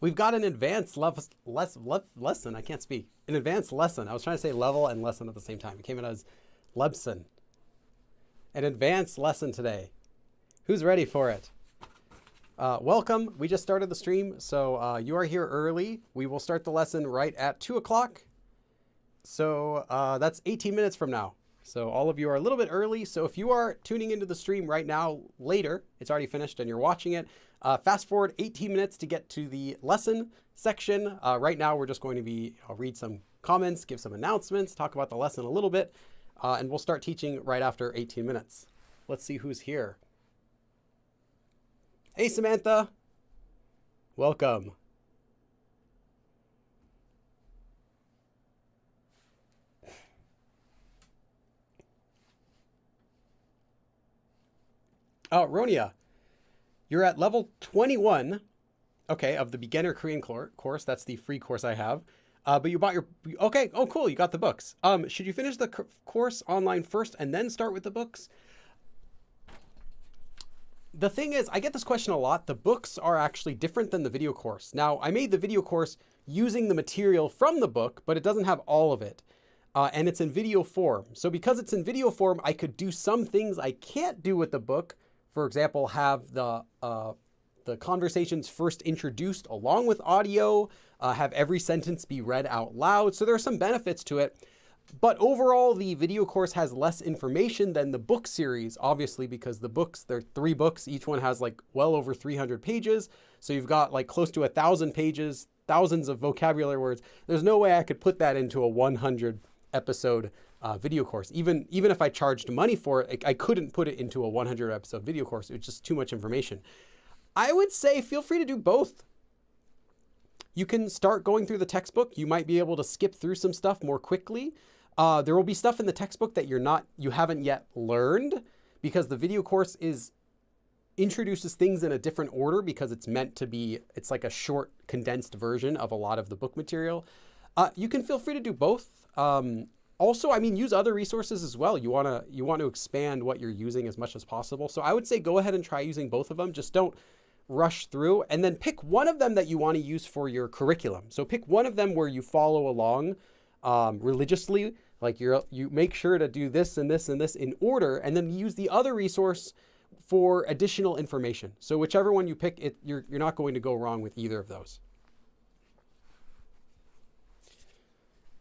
We've got an advanced lesson. I can't speak. An advanced lesson. I was trying to say level and lesson at the same time. It came in as Lebson. An advanced lesson today. Who's ready for it? Welcome. We just started the stream, so you are here early. We will start the lesson right at 2 o'clock. So that's 18 minutes from now. So all of you are a little bit early. So if you are tuning into the stream right now, later, it's already finished and you're watching it, fast forward 18 minutes to get to the lesson section. Right now, we're just going to I'll read some comments, give some announcements, talk about the lesson a little bit, and we'll start teaching right after 18 minutes. Let's see who's here. Hey, Samantha. Welcome. Oh, Ronia, you're at level 21, okay, of the beginner Korean course. That's the free course I have. But you bought okay, oh, cool, you got the books. Should you finish the course online first and then start with the books? The thing is, I get this question a lot. The books are actually different than the video course. Now, I made the video course using the material from the book, but it doesn't have all of it. And it's in video form. So because it's in video form, I could do some things I can't do with the book. For example, have the conversations first introduced along with audio, have every sentence be read out loud. So there are some benefits to it. But overall, the video course has less information than the book series, obviously, because the books, they're 3 books. Each one has like well over 300 pages. So you've got like close to 1,000 pages, thousands of vocabulary words. There's no way I could put that into a 100 episode video course. Even if I charged money for it, I couldn't put it into a 100 episode video course. It's just too much information. I would say feel free to do both. You can start going through the textbook. You might be able to skip through some stuff more quickly. There will be stuff in the textbook that you haven't yet learned, because the video course introduces things in a different order because it's meant to be, it's like a short condensed version of a lot of the book material. You can feel free to do both. Also, I mean, use other resources as well. You want to expand what you're using as much as possible. So I would say go ahead and try using both of them. Just don't rush through, and then pick one of them that you want to use for your curriculum. So pick one of them where you follow along religiously, like you make sure to do this and this and this in order, and then use the other resource for additional information. So whichever one you pick, you're not going to go wrong with either of those.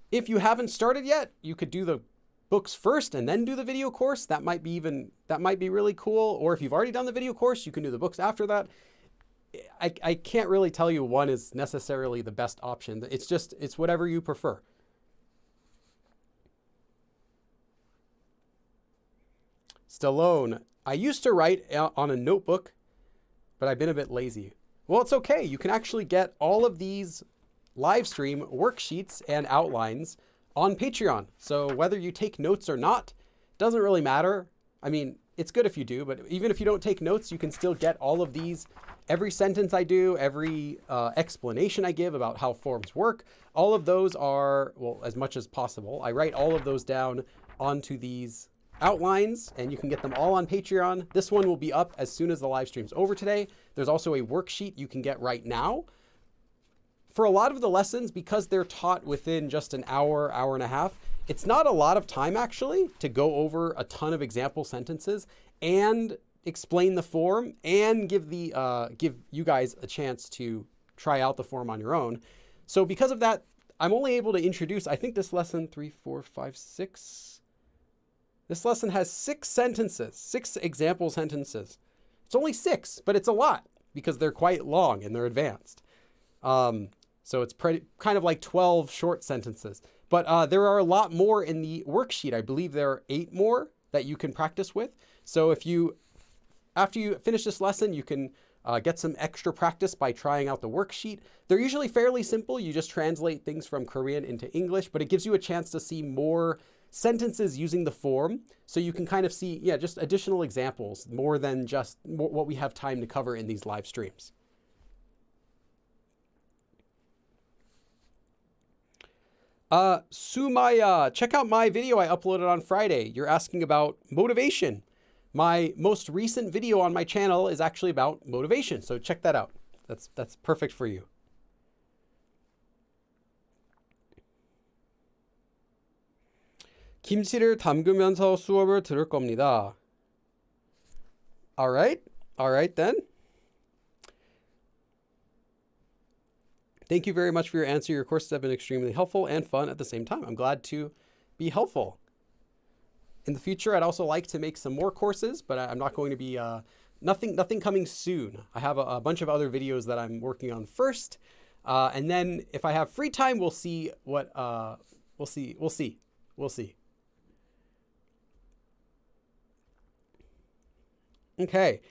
If you haven't started yet, you could do the books first and then do the video course. That might be really cool. Or if you've already done the video course, you can do the books after that. I can't really tell you one is necessarily the best option. It's whatever you prefer. Stallone, I used to write on a notebook, but I've been a bit lazy. Well, it's okay. You can actually get all of these live stream worksheets and outlines on Patreon. So whether you take notes or not, doesn't really matter. I mean, it's good if you do, but even if you don't take notes, you can still get all of these. Every sentence I do, every explanation I give about how forms work, all of those are, well, as much as possible, I write all of those down onto these outlines, and you can get them all on Patreon. This one will be up as soon as the live stream's over today. There's also a worksheet you can get right now. For a lot of the lessons, because they're taught within just an hour, hour and a half, it's not a lot of time actually to go over a ton of example sentences and explain the form and give you guys a chance to try out the form on your own. So because of that, I'm only able to introduce, I think this lesson 3, 4, 5, 6. This lesson has 6 sentences, 6 example sentences. It's only 6, but it's a lot because they're quite long and they're advanced. So it's kind of like 12 short sentences. But there are a lot more in the worksheet. I believe there are 8 more that you can practice with. So after you finish this lesson, you can get some extra practice by trying out the worksheet. They're usually fairly simple. You just translate things from Korean into English, but it gives you a chance to see more sentences using the form. So you can kind of see, just additional examples more than just what we have time to cover in these live streams. Sumaya, check out my video I uploaded on Friday. You're asking about motivation. My most recent video on my channel is actually about motivation. So check that out. That's perfect for you. 김치를 담그면서 수업을 들을 겁니다. All right then. Thank you very much for your answer. Your courses have been extremely helpful and fun at the same time. I'm glad to be helpful. In the future, I'd also like to make some more courses, but I'm not going to be, nothing coming soon. I have a bunch of other videos that I'm working on first. And then if I have free time, we'll see what, we'll see. Okay.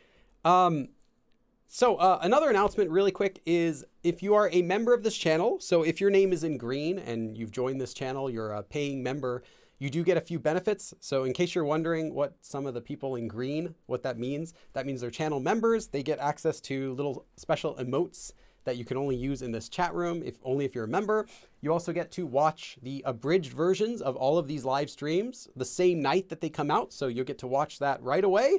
So another announcement really quick is if you are a member of this channel, so if your name is in green and you've joined this channel, you're a paying member, you do get a few benefits. So in case you're wondering what some of the people in green, what that means they're channel members. They get access to little special emotes that you can only use in this chat room, only if you're a member. You also get to watch the abridged versions of all of these live streams the same night that they come out. So you'll get to watch that right away.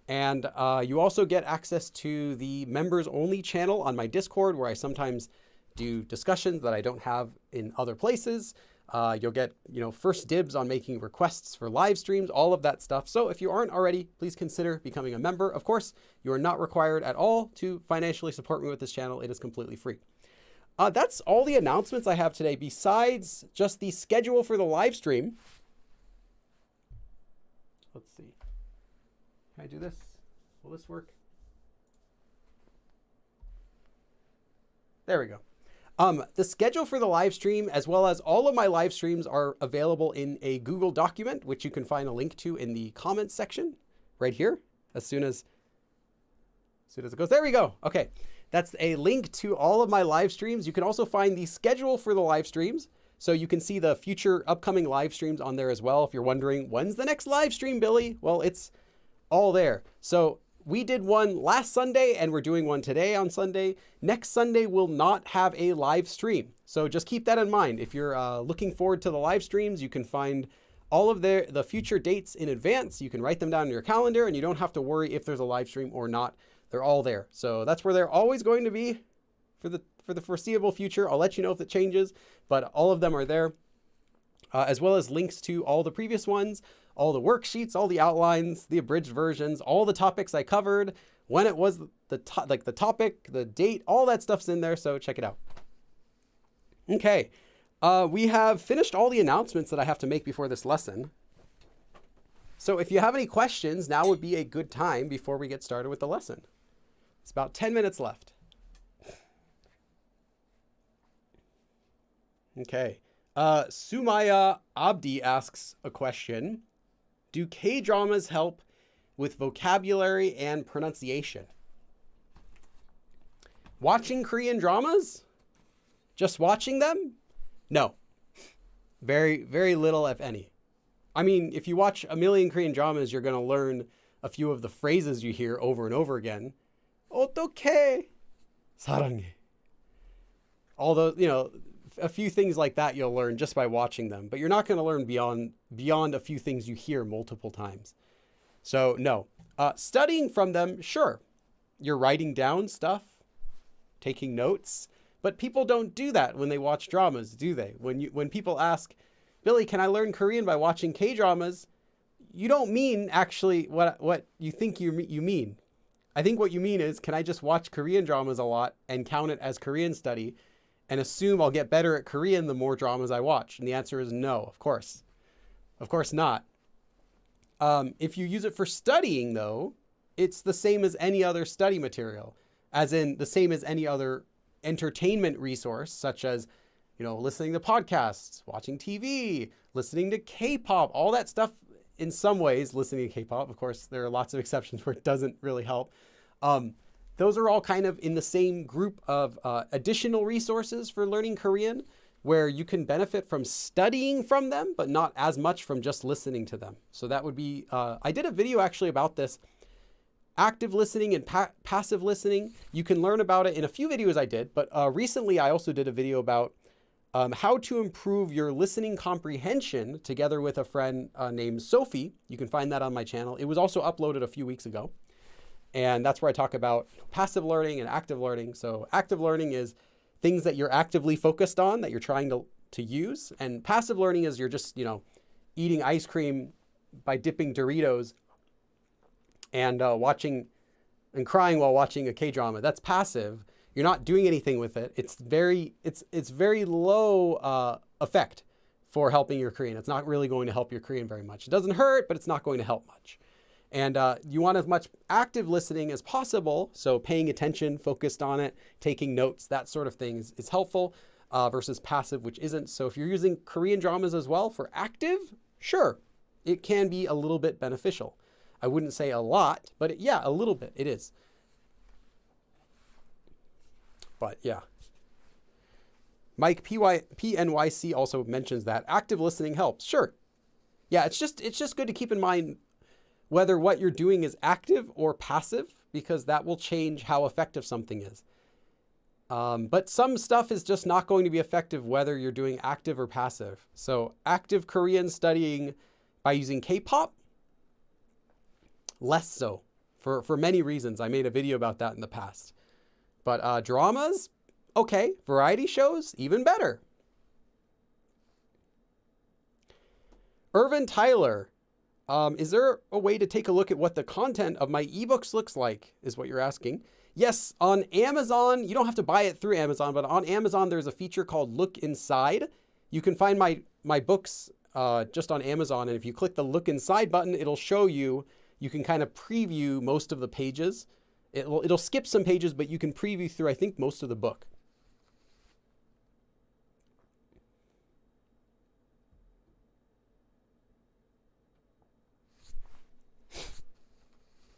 And you also get access to the members only channel on my Discord, where I sometimes do discussions that I don't have in other places. You'll get, first dibs on making requests for live streams, all of that stuff. So if you aren't already, please consider becoming a member. Of course, you are not required at all to financially support me with this channel. It is completely free. That's all the announcements I have today, besides just the schedule for the live stream. Let's see. Can I do this? Will this work? There we go. The schedule for the live stream, as well as all of my live streams, are available in a Google document, which you can find a link to in the comments section right here. As soon as it goes, there we go. Okay. That's a link to all of my live streams. You can also find the schedule for the live streams. So you can see the future upcoming live streams on there as well. If you're wondering, when's the next live stream, Billy? Well, it's all there. So we did one last Sunday and we're doing one today on Sunday. Next Sunday will not have a live stream. So just keep that in mind. If you're looking forward to the live streams, you can find all of the future dates in advance. You can write them down in your calendar and you don't have to worry if there's a live stream or not. They're all there. So that's where they're always going to be for the foreseeable future. I'll let you know if it changes, but all of them are there, as well as links to all the previous ones, all the worksheets, all the outlines, the abridged versions, all the topics I covered, when it was the topic, the date, all that stuff's in there. So check it out. Okay. We have finished all the announcements that I have to make before this lesson. So if you have any questions, now would be a good time before we get started with the lesson. It's about 10 minutes left. Okay. Sumaya Abdi asks a question. Do K-dramas help with vocabulary and pronunciation? Watching Korean dramas? Just watching them? No. Very, very little, if any. I mean, if you watch a million Korean dramas, you're going to learn a few of the phrases you hear over and over again. 어떡해? 사랑해. Although, a few things like that you'll learn just by watching them, but you're not going to learn beyond a few things you hear multiple times. So no, studying from them, sure. You're writing down stuff, taking notes, but people don't do that when they watch dramas, do they? When people ask, Billy, can I learn Korean by watching K-dramas? You don't mean actually what you think you mean. I think what you mean is, can I just watch Korean dramas a lot and count it as Korean study and assume I'll get better at Korean the more dramas I watch? And the answer is no, of course. Of course not. If you use it for studying, though, it's the same as any other study material, as in the same as any other entertainment resource, such as, listening to podcasts, watching TV, listening to K-pop, all that stuff. In some ways, listening to K-pop, of course, there are lots of exceptions where it doesn't really help. Those are all kind of in the same group of additional resources for learning Korean, where you can benefit from studying from them, but not as much from just listening to them. So that would be, I did a video actually about this, active listening and passive listening. You can learn about it in a few videos I did, but recently I also did a video about how to improve your listening comprehension together with a friend named Sophie. You can find that on my channel. It was also uploaded a few weeks ago. And that's where I talk about passive learning and active learning. So active learning is things that you're actively focused on, that you're trying to use. And passive learning is you're just, eating ice cream by dipping Doritos and watching and crying while watching a K-drama. That's passive. You're not doing anything with it. It's very low effect for helping your Korean. It's not really going to help your Korean very much. It doesn't hurt, but it's not going to help much. And you want as much active listening as possible. So paying attention, focused on it, taking notes, that sort of thing is helpful versus passive, which isn't. So if you're using Korean dramas as well for active, sure, it can be a little bit beneficial. I wouldn't say a lot, but yeah, a little bit it is. But yeah. Mike PNYC also mentions that active listening helps. Sure. Yeah, it's just good to keep in mind whether what you're doing is active or passive, because that will change how effective something is. But some stuff is just not going to be effective whether you're doing active or passive. So active Korean studying by using K-pop, less so for many reasons. I made a video about that in the past. But dramas, okay. Variety shows, even better. Irvin Tyler, is there a way to take a look at what the content of my ebooks looks like, is what you're asking. Yes, on Amazon, you don't have to buy it through Amazon, but on Amazon, there's a feature called Look Inside. You can find my books just on Amazon, and if you click the Look Inside button, it'll show you, you can kind of preview most of the pages. It'll skip some pages, but you can preview through, I think, most of the book.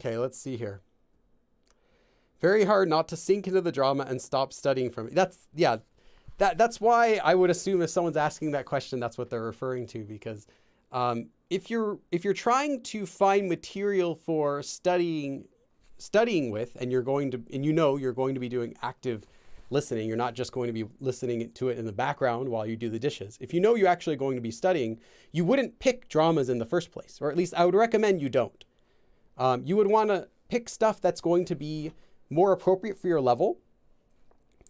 Okay, let's see here. Very hard not to sink into the drama and stop studying from it. That's why I would assume if someone's asking that question, that's what they're referring to, because if you're trying to find material for studying with, and you're going to be doing active listening, you're not just going to be listening to it in the background while you do the dishes. If you know you're actually going to be studying, you wouldn't pick dramas in the first place, or at least I would recommend you don't. You would want to pick stuff that's going to be more appropriate for your level.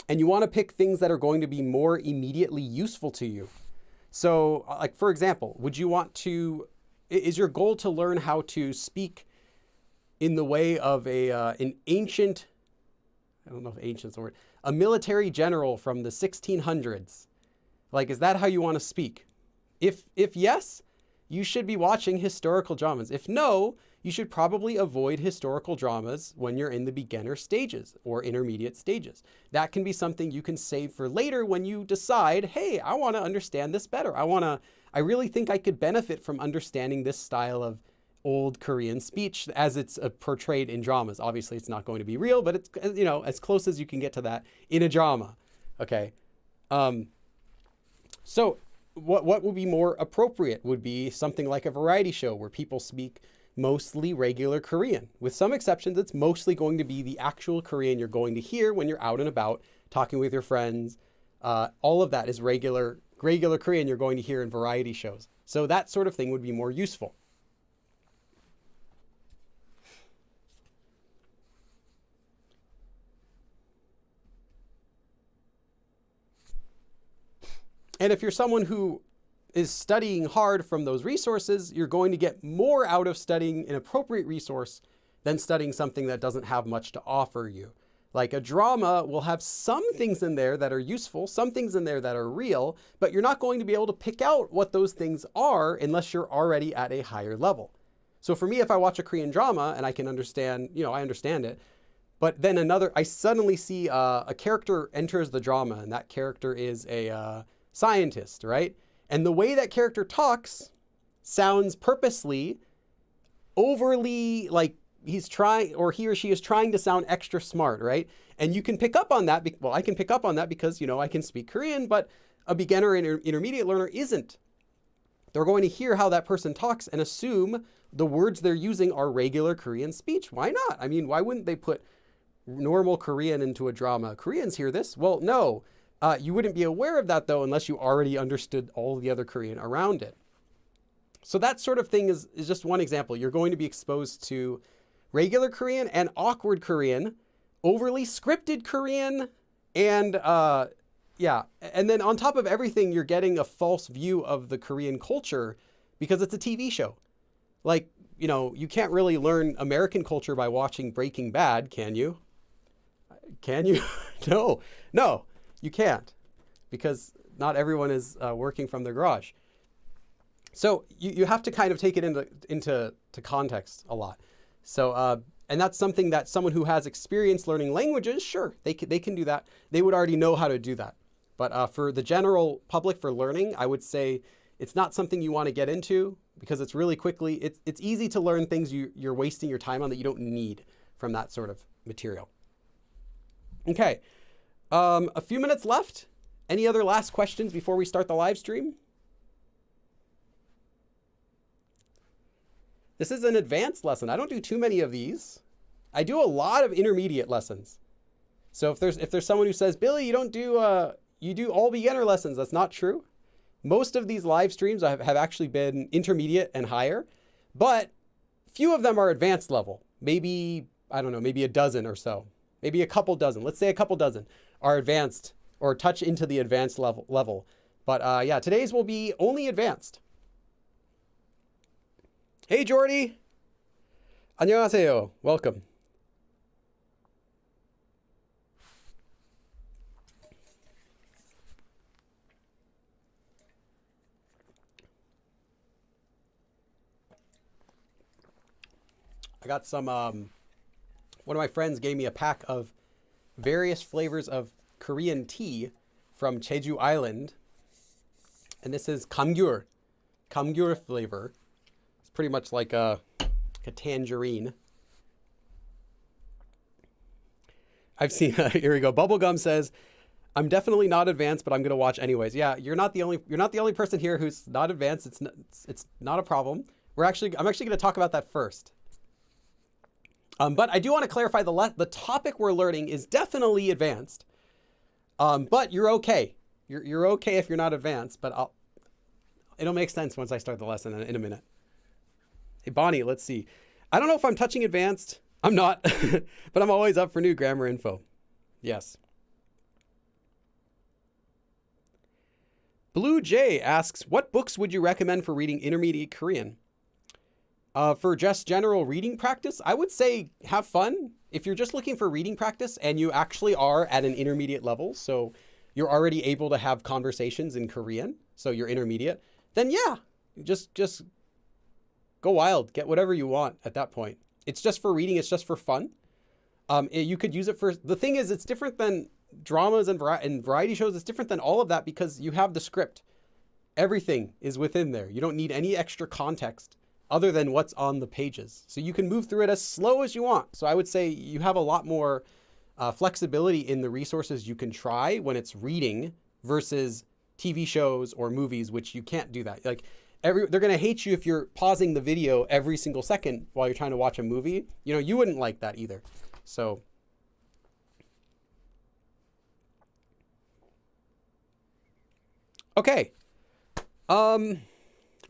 And you want to pick things that are going to be more immediately useful to you. So like, for example, is your goal to learn how to speak in the way of an ancient, I don't know if ancient's the word, a military general from the 1600s? Like, is that how you want to speak? If yes, you should be watching historical dramas. If no, you should probably avoid historical dramas when you're in the beginner stages or intermediate stages. That can be something you can save for later when you decide, hey, I want to understand this better. I really think I could benefit from understanding this style of old Korean speech as it's portrayed in dramas. Obviously, it's not going to be real, but it's, as close as you can get to that in a drama. Okay. So what would be more appropriate would be something like a variety show where people speak mostly regular Korean. With some exceptions, it's mostly going to be the actual Korean you're going to hear when you're out and about talking with your friends. All of that is regular Korean you're going to hear in variety shows. So that sort of thing would be more useful. And if you're someone who is studying hard from those resources, you're going to get more out of studying an appropriate resource than studying something that doesn't have much to offer you. Like a drama will have some things in there that are useful, some things in there that are real, but you're not going to be able to pick out what those things are unless you're already at a higher level. So for me, if I watch a Korean drama and I can understand, I understand it, but then I suddenly see a character enters the drama, and that character is a scientist, right? And the way that character talks sounds purposely overly like he's trying, or he or she is trying to sound extra smart, right? And you can pick up on that. Well, I can pick up on that because, I can speak Korean, but a beginner and intermediate learner isn't. They're going to hear how that person talks and assume the words they're using are regular Korean speech. Why not? I mean, why wouldn't they put normal Korean into a drama? Koreans hear this? Well, no. You wouldn't be aware of that, though, unless you already understood all the other Korean around it. So that sort of thing is just one example. You're going to be exposed to regular Korean and awkward Korean, overly scripted Korean, and and then on top of everything, you're getting a false view of the Korean culture because it's a TV show. Like, you know, you can't really learn American culture by watching Breaking Bad, can you? Can you? No, you can't, because not everyone is working from their garage. So you have to kind of take it into context a lot. So, and that's something that someone who has experience learning languages, sure, they can do that. They would already know how to do that. But for the general public, for learning, I would say it's not something you want to get into, because it's really quickly, it's easy to learn things you're wasting your time on that you don't need from that sort of material. Okay, a few minutes left. Any other last questions before we start the live stream? This is an advanced lesson. I don't do too many of these. I do a lot of intermediate lessons. So if there's someone who says, Billy, you don't do, you do all beginner lessons, that's not true. Most of these live streams have actually been intermediate and higher, but few of them are advanced level. Maybe, I don't know, maybe a dozen or so. Maybe a couple dozen. Let's say a couple dozen are advanced or touch into the advanced level. But yeah, today's will be only advanced. Hey, Jordy. 안녕하세요. Welcome. I got some, one of my friends gave me a pack of various flavors of Korean tea from Jeju Island. And this is kamgyur flavor. It's pretty much like a tangerine. I've seen, here we go. Bubblegum says, I'm definitely not advanced, but I'm going to watch anyways. Yeah, you're not the only person here who's not advanced. It's not a problem. I'm actually going to talk about that first. But I do want to clarify the topic we're learning is definitely advanced. But you're okay. You're okay if you're not advanced, but it'll make sense once I start the lesson in a minute. Hey, Bonnie, let's see. I don't know if I'm touching advanced. I'm not, but I'm always up for new grammar info. Yes. Blue Jay asks, what books would you recommend for reading intermediate Korean? For just general reading practice, I would say have fun. If you're just looking for reading practice and you actually are at an intermediate level, so you're already able to have conversations in Korean, so you're intermediate, then yeah, just go wild, get whatever you want at that point. It's just for reading, it's just for fun. You could use it for, the thing is, it's different than dramas and variety shows. It's different than all of that because you have the script. Everything is within there. You don't need any extra context other than what's on the pages. So you can move through it as slow as you want. So I would say you have a lot more flexibility in the resources you can try when it's reading versus TV shows or movies, which you can't do that. Like they're gonna hate you if you're pausing the video every single second while you're trying to watch a movie. You know, you wouldn't like that either. So. Okay.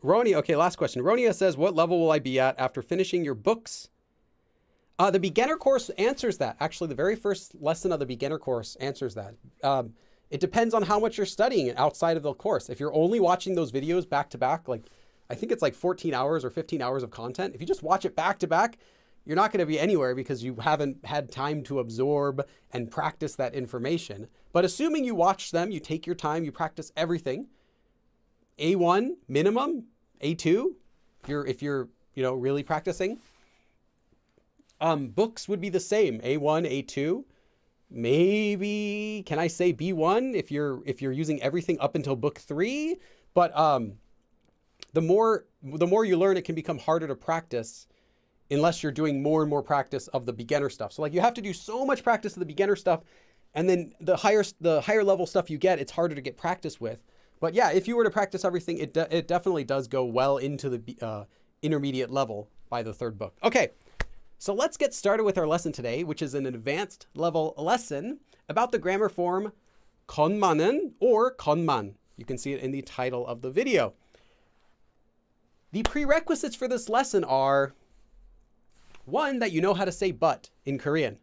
Ronia, okay, last question. Ronia says, what level will I be at after finishing your books? The beginner course answers that. Actually, the very first lesson of the beginner course answers that. It depends on how much you're studying outside of the course. If you're only watching those videos back to back, like I think it's like 14 hours or 15 hours of content. If you just watch it back to back, you're not going to be anywhere because you haven't had time to absorb and practice that information. But assuming you watch them, you take your time, you practice everything. A1 minimum, A2 if you're you know really practicing. Books would be the same, A1, A2. Maybe can I say B1 if you're using everything up until book 3? But the more you learn, it can become harder to practice unless you're doing more and more practice of the beginner stuff. So like you have to do so much practice of the beginner stuff, and then the higher level stuff you get, it's harder to get practice with. But yeah, if you were to practice everything, it definitely does go well into the intermediate level by the third book. Okay, so let's get started with our lesson today, which is an advanced level lesson about the grammar form konmanen or konman. You can see it in the title of the video. The prerequisites for this lesson are, one, that you know how to say but in Korean.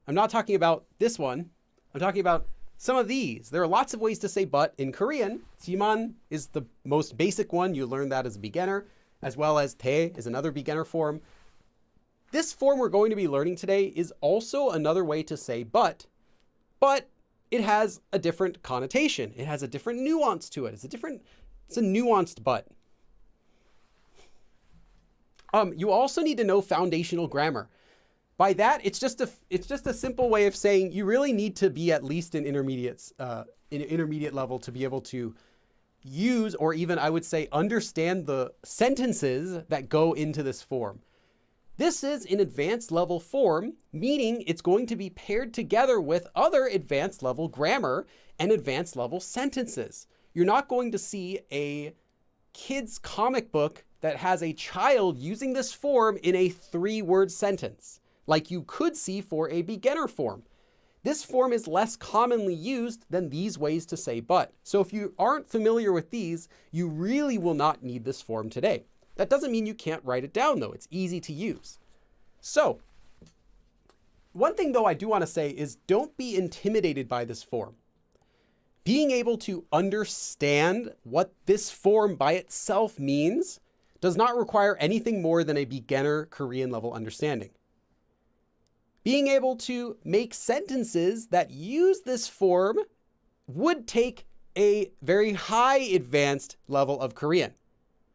I'm not talking about this one. I'm talking about some of these. There are lots of ways to say but in Korean. Jiman is the most basic one. You learn that as a beginner, as well as 대 is another beginner form. This form we're going to be learning today is also another way to say but it has a different connotation. It has a different nuance to it. It's a nuanced but. You also need to know foundational grammar. By that, it's just a simple way of saying you really need to be at least in intermediate level to be able to use, or even I would say understand, the sentences that go into this form. This is an advanced level form, meaning it's going to be paired together with other advanced level grammar and advanced level sentences. You're not going to see a kid's comic book that has a child using this form in a 3-word sentence, like you could see for a beginner form. This form is less commonly used than these ways to say but. So if you aren't familiar with these, you really will not need this form today. That doesn't mean you can't write it down though. It's easy to use. So one thing though I do want to say is don't be intimidated by this form. Being able to understand what this form by itself means does not require anything more than a beginner Korean level understanding. Being able to make sentences that use this form would take a very high advanced level of Korean.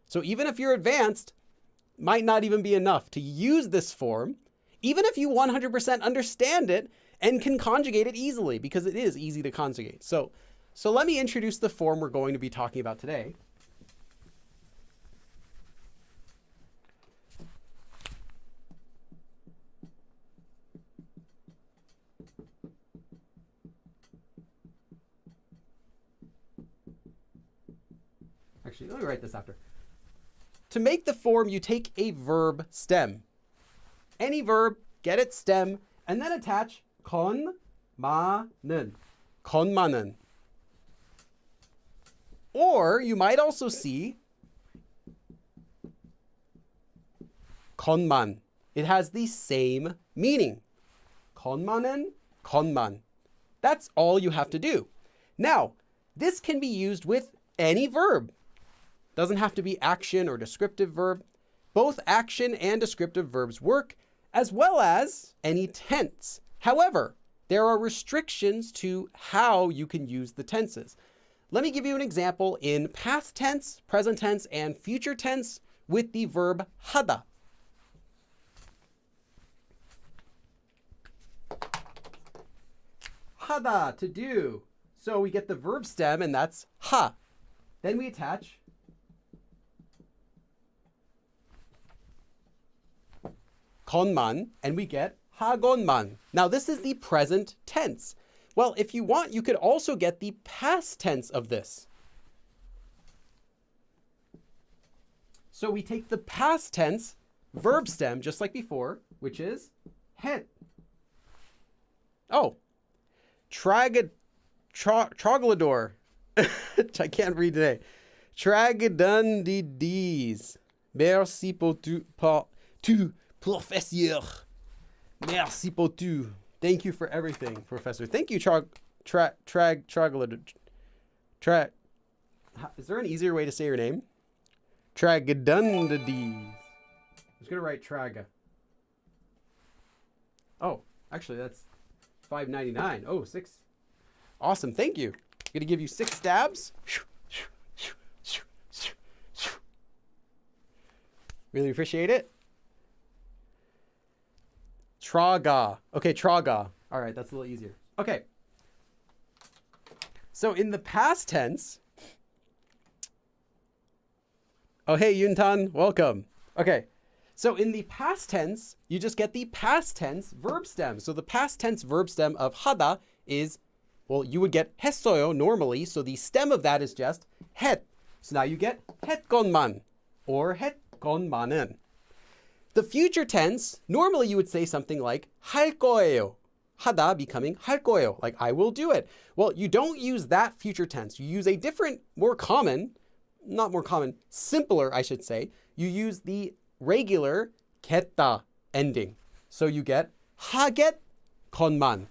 So even if you're advanced, might not even be enough to use this form, even if you 100% understand it and can conjugate it easily, because it is easy to conjugate. So let me introduce the form we're going to be talking about today. Actually, let me write this after. To make the form, you take a verb stem. Any verb, get its stem, and then attach 건, 마는, 건마는. Or you might also see 건만. It has the same meaning. 건마는, 건만. That's all you have to do. Now, this can be used with any verb. Doesn't have to be action or descriptive verb. Both action and descriptive verbs work, as well as any tense. However, there are restrictions to how you can use the tenses. Let me give you an example in past tense, present tense, and future tense with the verb 하다. 하다, to do. So we get the verb stem, and that's 하. Then we attach 건만, and we get 하건만. Now this is the present tense. Well, if you want, you could also get the past tense of this. So we take the past tense verb stem, just like before, which is het. Oh, troglodyte. I can't read today. Tragadundides. Merci pour tout, professeur. Merci pour tout. Thank you for everything, professor. Thank you, troglodyte. Is there an easier way to say your name? Tragadundides. I'm just going to write traga. Oh, actually, that's $5.99. Oh, 6. Awesome. Thank you. I'm going to give you 6 stabs. Really appreciate it. Traga. Okay, traga. All right, that's a little easier. Okay. So in the past tense. Oh, hey, Yuntan. Welcome. Okay. So in the past tense, you just get the past tense verb stem. So the past tense verb stem of 하다 is, well, you would get 했어요 normally. So the stem of that is just het. So now you get 했건만 or 했건만은. The future tense, normally you would say something like 할 거예요. 하다 becoming 할 거예요, like I will do it. Well, you don't use that future tense. You use a different, simpler, I should say. You use the regular 겠다 ending. So you get 하겠건만.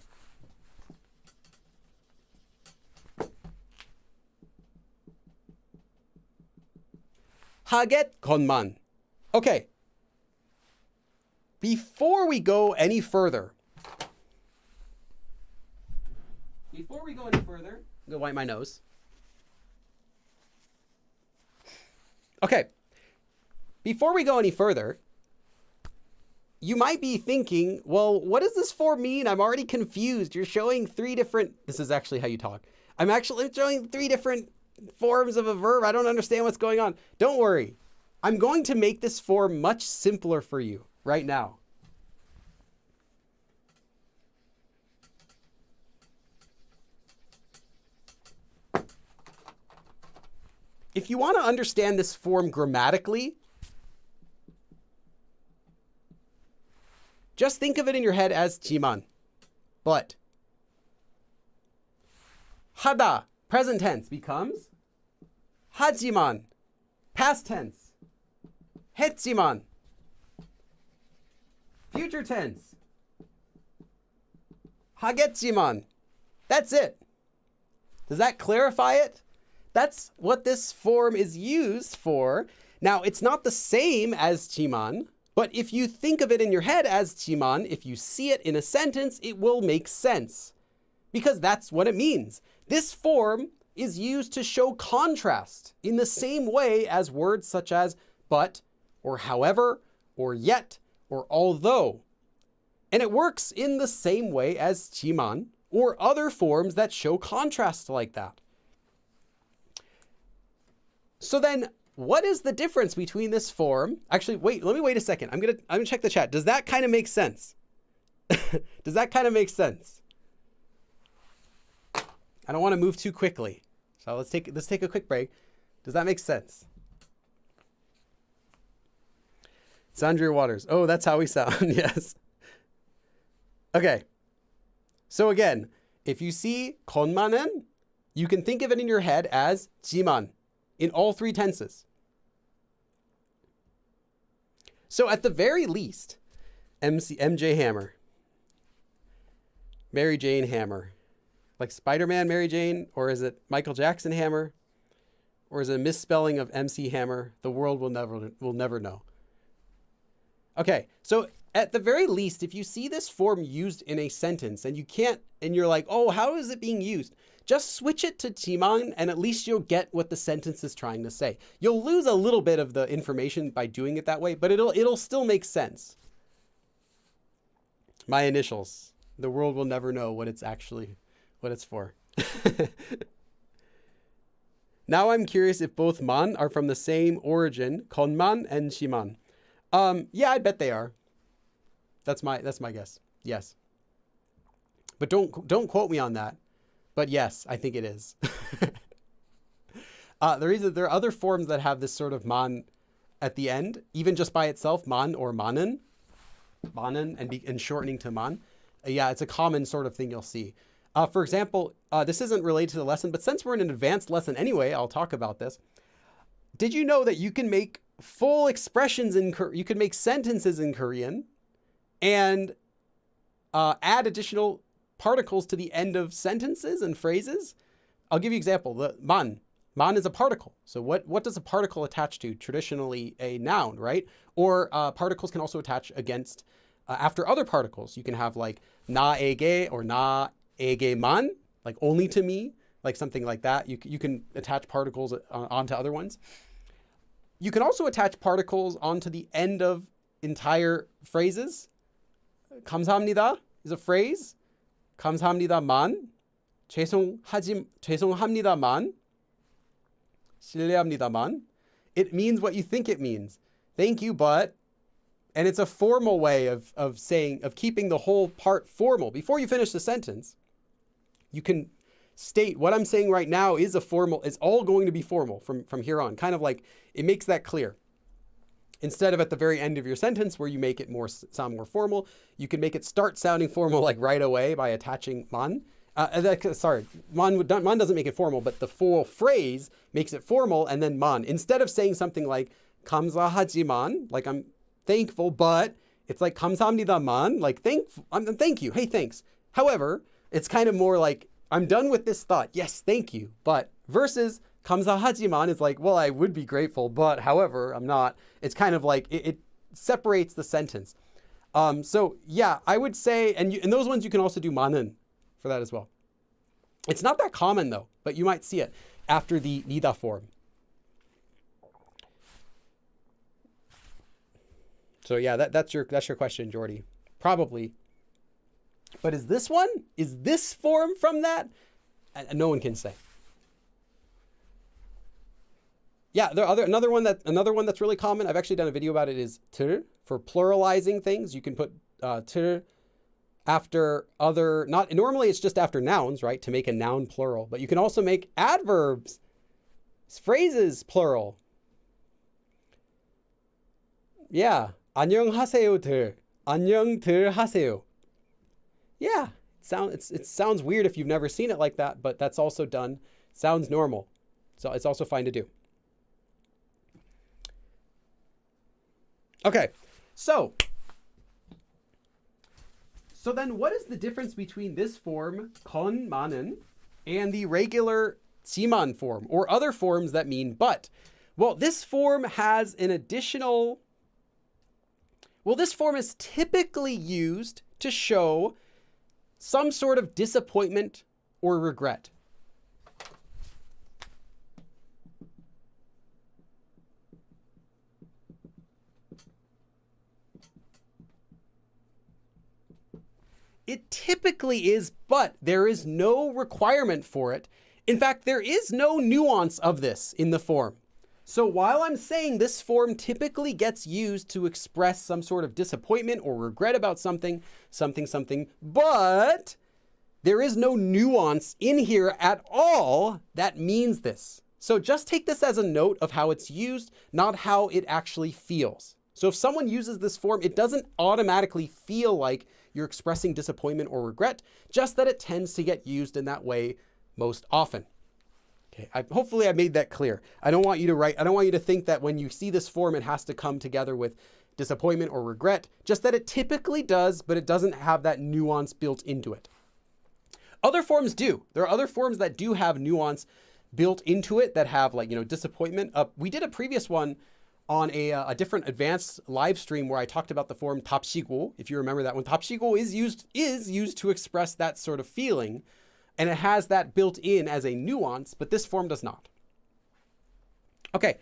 하겠건만. Okay. Before we go any further, I'm gonna wipe my nose. Okay. Before we go any further, you might be thinking, well, what does this form mean? I'm already confused. You're showing three different, this is actually how you talk. I'm actually showing three different forms of a verb. I don't understand what's going on. Don't worry. I'm going to make this form much simpler for you right now. If you want to understand this form grammatically, just think of it in your head as jiman, but. 하다, present tense, becomes 하지만, past tense. 했지만, future tense. 하겠지만. That's it. Does that clarify it? That's what this form is used for. Now, it's not the same as jiman, but if you think of it in your head as jiman, if you see it in a sentence, it will make sense because that's what it means. This form is used to show contrast in the same way as words such as but, or however, or yet, or although. And it works in the same way as jiman or other forms that show contrast like that. So then, what is the difference between this form? Actually, let me wait a second. I'm gonna check the chat. Does that kind of make sense? Does that kind of make sense? I don't want to move too quickly. So let's take a quick break. Does that make sense? Sandra Waters. Oh, that's how we sound. Yes. Okay. So again, if you see 건마는, you can think of it in your head as jiman in all three tenses. So at the very least, MJ Hammer, Mary Jane Hammer, like Spider-Man Mary Jane, or is it Michael Jackson Hammer, or is it a misspelling of MC Hammer? The world will never know. Okay, so at the very least, if you see this form used in a sentence and you're like, oh, how is it being used? Just switch it to jiman and at least you'll get what the sentence is trying to say. You'll lose a little bit of the information by doing it that way, but it'll still make sense. My initials. The world will never know what it's for. Now I'm curious if both man are from the same origin, konman and jiman. Yeah, I bet they are. That's my guess. Yes. But don't quote me on that. But yes, I think it is. There are other forms that have this sort of man at the end, even just by itself, man or manen, and shortening to man. Yeah, it's a common sort of thing you'll see. For example, this isn't related to the lesson, but since we're in an advanced lesson anyway, I'll talk about this. Did you know that you can make full expressions you can make sentences in Korean and add additional particles to the end of sentences and phrases? I'll give you an example. The man is a particle. So what does a particle attach to? Traditionally a noun, right? Or particles can also attach against after other particles. You can have like naege or naege man, like only to me, like something like that. You can attach particles onto other ones. You can also attach particles onto the end of entire phrases. 감사합니다 is a phrase. 감사합니다만, 죄송합니다만, 실례합니다만. It means what you think it means. Thank you, but, and it's a formal way of keeping the whole part formal. Before you finish the sentence, you can state what I'm saying right now is it's all going to be formal from here on. Kind of like it makes that clear. Instead of at the very end of your sentence where you make it sound more formal, you can make it start sounding formal like right away by attaching man. Man doesn't make it formal, but the full phrase makes it formal, and then man. Instead of saying something like 감사하지만, like I'm thankful, but it's like 감사합니다만, like thank you, hey thanks. However, it's kind of more like I'm done with this thought. Yes, thank you, but versus 감사하지만 is like, well, I would be grateful, but however, I'm not. It's kind of like, it separates the sentence. So yeah, I would say, and those ones you can also do manen for that as well. It's not that common though, but you might see it after the nida form. So yeah, that's your question, Jordy. Probably. But is this form from that? No one can say. Yeah, another one that's really common. I've actually done a video about it. Is tır for pluralizing things. You can put tır after other. Normally it's just after nouns, right? To make a noun plural. But you can also make adverbs, phrases plural. Yeah, 안녕하세요 들. 안녕들 하세요. Yeah, it sounds weird if you've never seen it like that, but that's also done. Sounds normal, so it's also fine to do. Okay, so then what is the difference between this form, kon manen, and the regular jiman form, or other forms that mean but? Well, this form has an additional... Well, this form is typically used to show some sort of disappointment or regret. It typically is, but there is no requirement for it. In fact, there is no nuance of this in the form. So while I'm saying this form typically gets used to express some sort of disappointment or regret about something, but there is no nuance in here at all that means this. So just take this as a note of how it's used, not how it actually feels. So if someone uses this form, it doesn't automatically feel like you're expressing disappointment or regret, just that it tends to get used in that way most often. Okay, hopefully I made that clear. I don't want you to think that when you see this form, it has to come together with disappointment or regret, just that it typically does, but it doesn't have that nuance built into it. Other forms do. There are other forms that do have nuance built into it that have disappointment. We did a previous one on a different advanced live stream where I talked about the form tapsigo. If you remember that one, tapsigo is used to express that sort of feeling. And it has that built in as a nuance, but this form does not. Okay,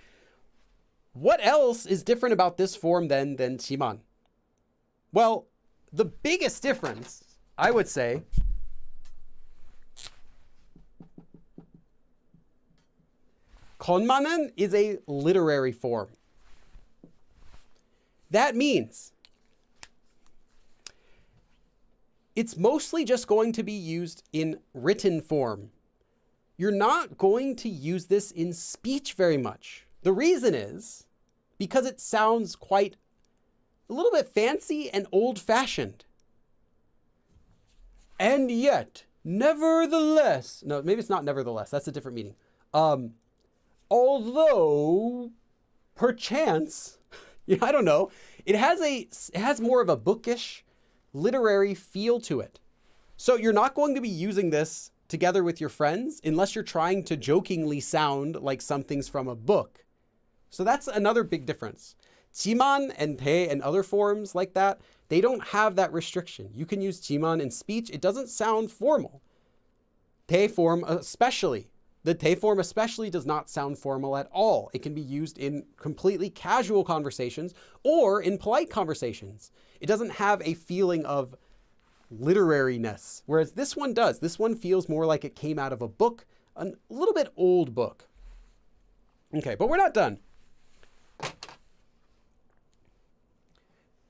what else is different about this form than jiman? Well, the biggest difference, I would say, konmanen is a literary form. That means it's mostly just going to be used in written form. You're not going to use this in speech very much. The reason is because it sounds quite a little bit fancy and old-fashioned. And yet, nevertheless, no, maybe it's not nevertheless, that's a different meaning. Although, perchance, I don't know, it has more of a bookish, literary feel to it. So you're not going to be using this together with your friends unless you're trying to jokingly sound like something's from a book. So that's another big difference. Jiman and te and other forms like that, they don't have that restriction. You can use jiman in speech. It doesn't sound formal. Te form especially. The te form especially does not sound formal at all. It can be used in completely casual conversations or in polite conversations. It doesn't have a feeling of literariness, whereas this one does. This one feels more like it came out of a book, a little bit old book. Okay, but we're not done.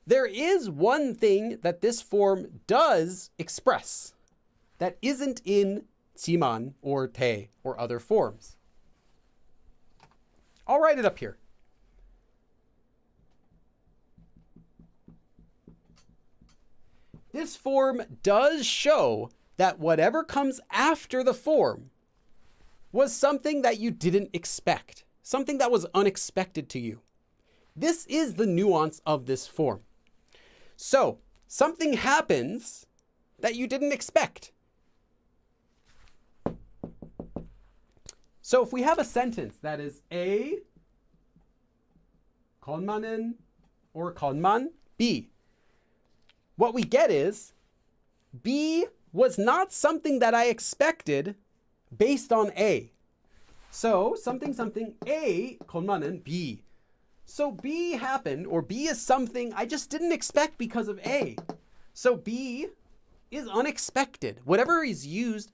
There is one thing that this form does express that isn't in jiman or te or other forms. I'll write it up here. This form does show that whatever comes after the form was something that you didn't expect, something that was unexpected to you. This is the nuance of this form. So, something happens that you didn't expect. So if we have a sentence that is A, konmanen, or konman, B, what we get is B was not something that I expected based on A. So something A, konmanen, B. So B happened, or B is something I just didn't expect because of A. So B is unexpected. Whatever is used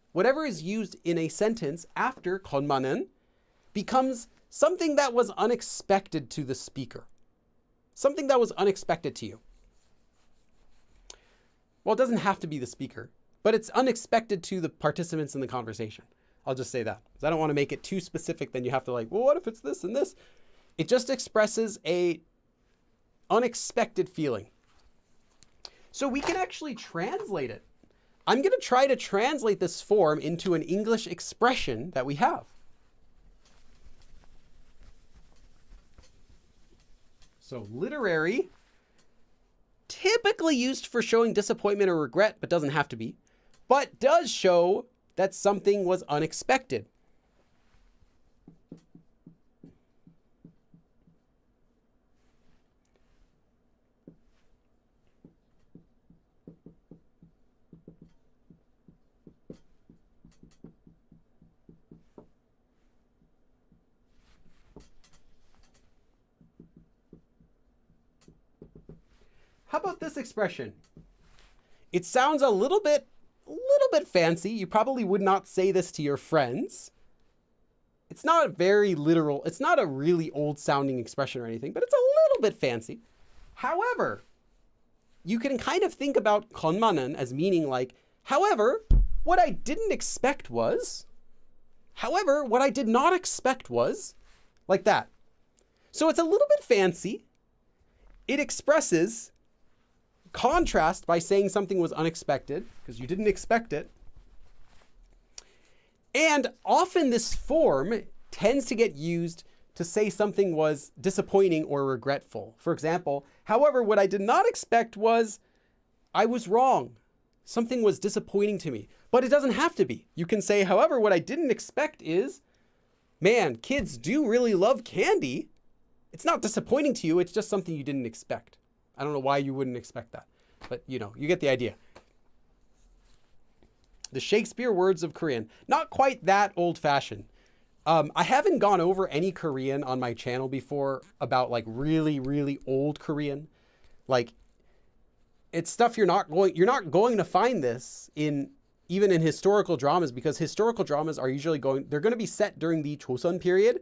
in a sentence after konmanen becomes something that was unexpected to the speaker. Something that was unexpected to you. Well, it doesn't have to be the speaker, but it's unexpected to the participants in the conversation. I'll just say that, because I don't want to make it too specific. Then you have to like, well, what if it's this and this? It just expresses a unexpected feeling. So we can actually translate it. I'm going to try to translate this form into an English expression that we have. So literary, typically used for showing disappointment or regret, but doesn't have to be, but does show that something was unexpected. How about this expression? It sounds a little bit fancy. You probably would not say this to your friends. It's not very literal. It's not a really old sounding expression or anything, but it's a little bit fancy. However, you can kind of think about konmanen as meaning like, however, what I didn't expect was, however, what I did not expect was, like that. So it's a little bit fancy. It expresses contrast by saying something was unexpected because you didn't expect it. And often this form tends to get used to say something was disappointing or regretful. For example, however, what I did not expect was I was wrong. Something was disappointing to me, but it doesn't have to be. You can say, however, what I didn't expect is, man, kids do really love candy. It's not disappointing to you. It's just something you didn't expect. I don't know why you wouldn't expect that, but you know, you get the idea. The Shakespeare words of Korean, not quite that old-fashioned. I haven't gone over any Korean on my channel before about like really, really old Korean. Like it's stuff you're not going to find this in even in historical dramas, because historical dramas are usually they're going to be set during the Joseon period,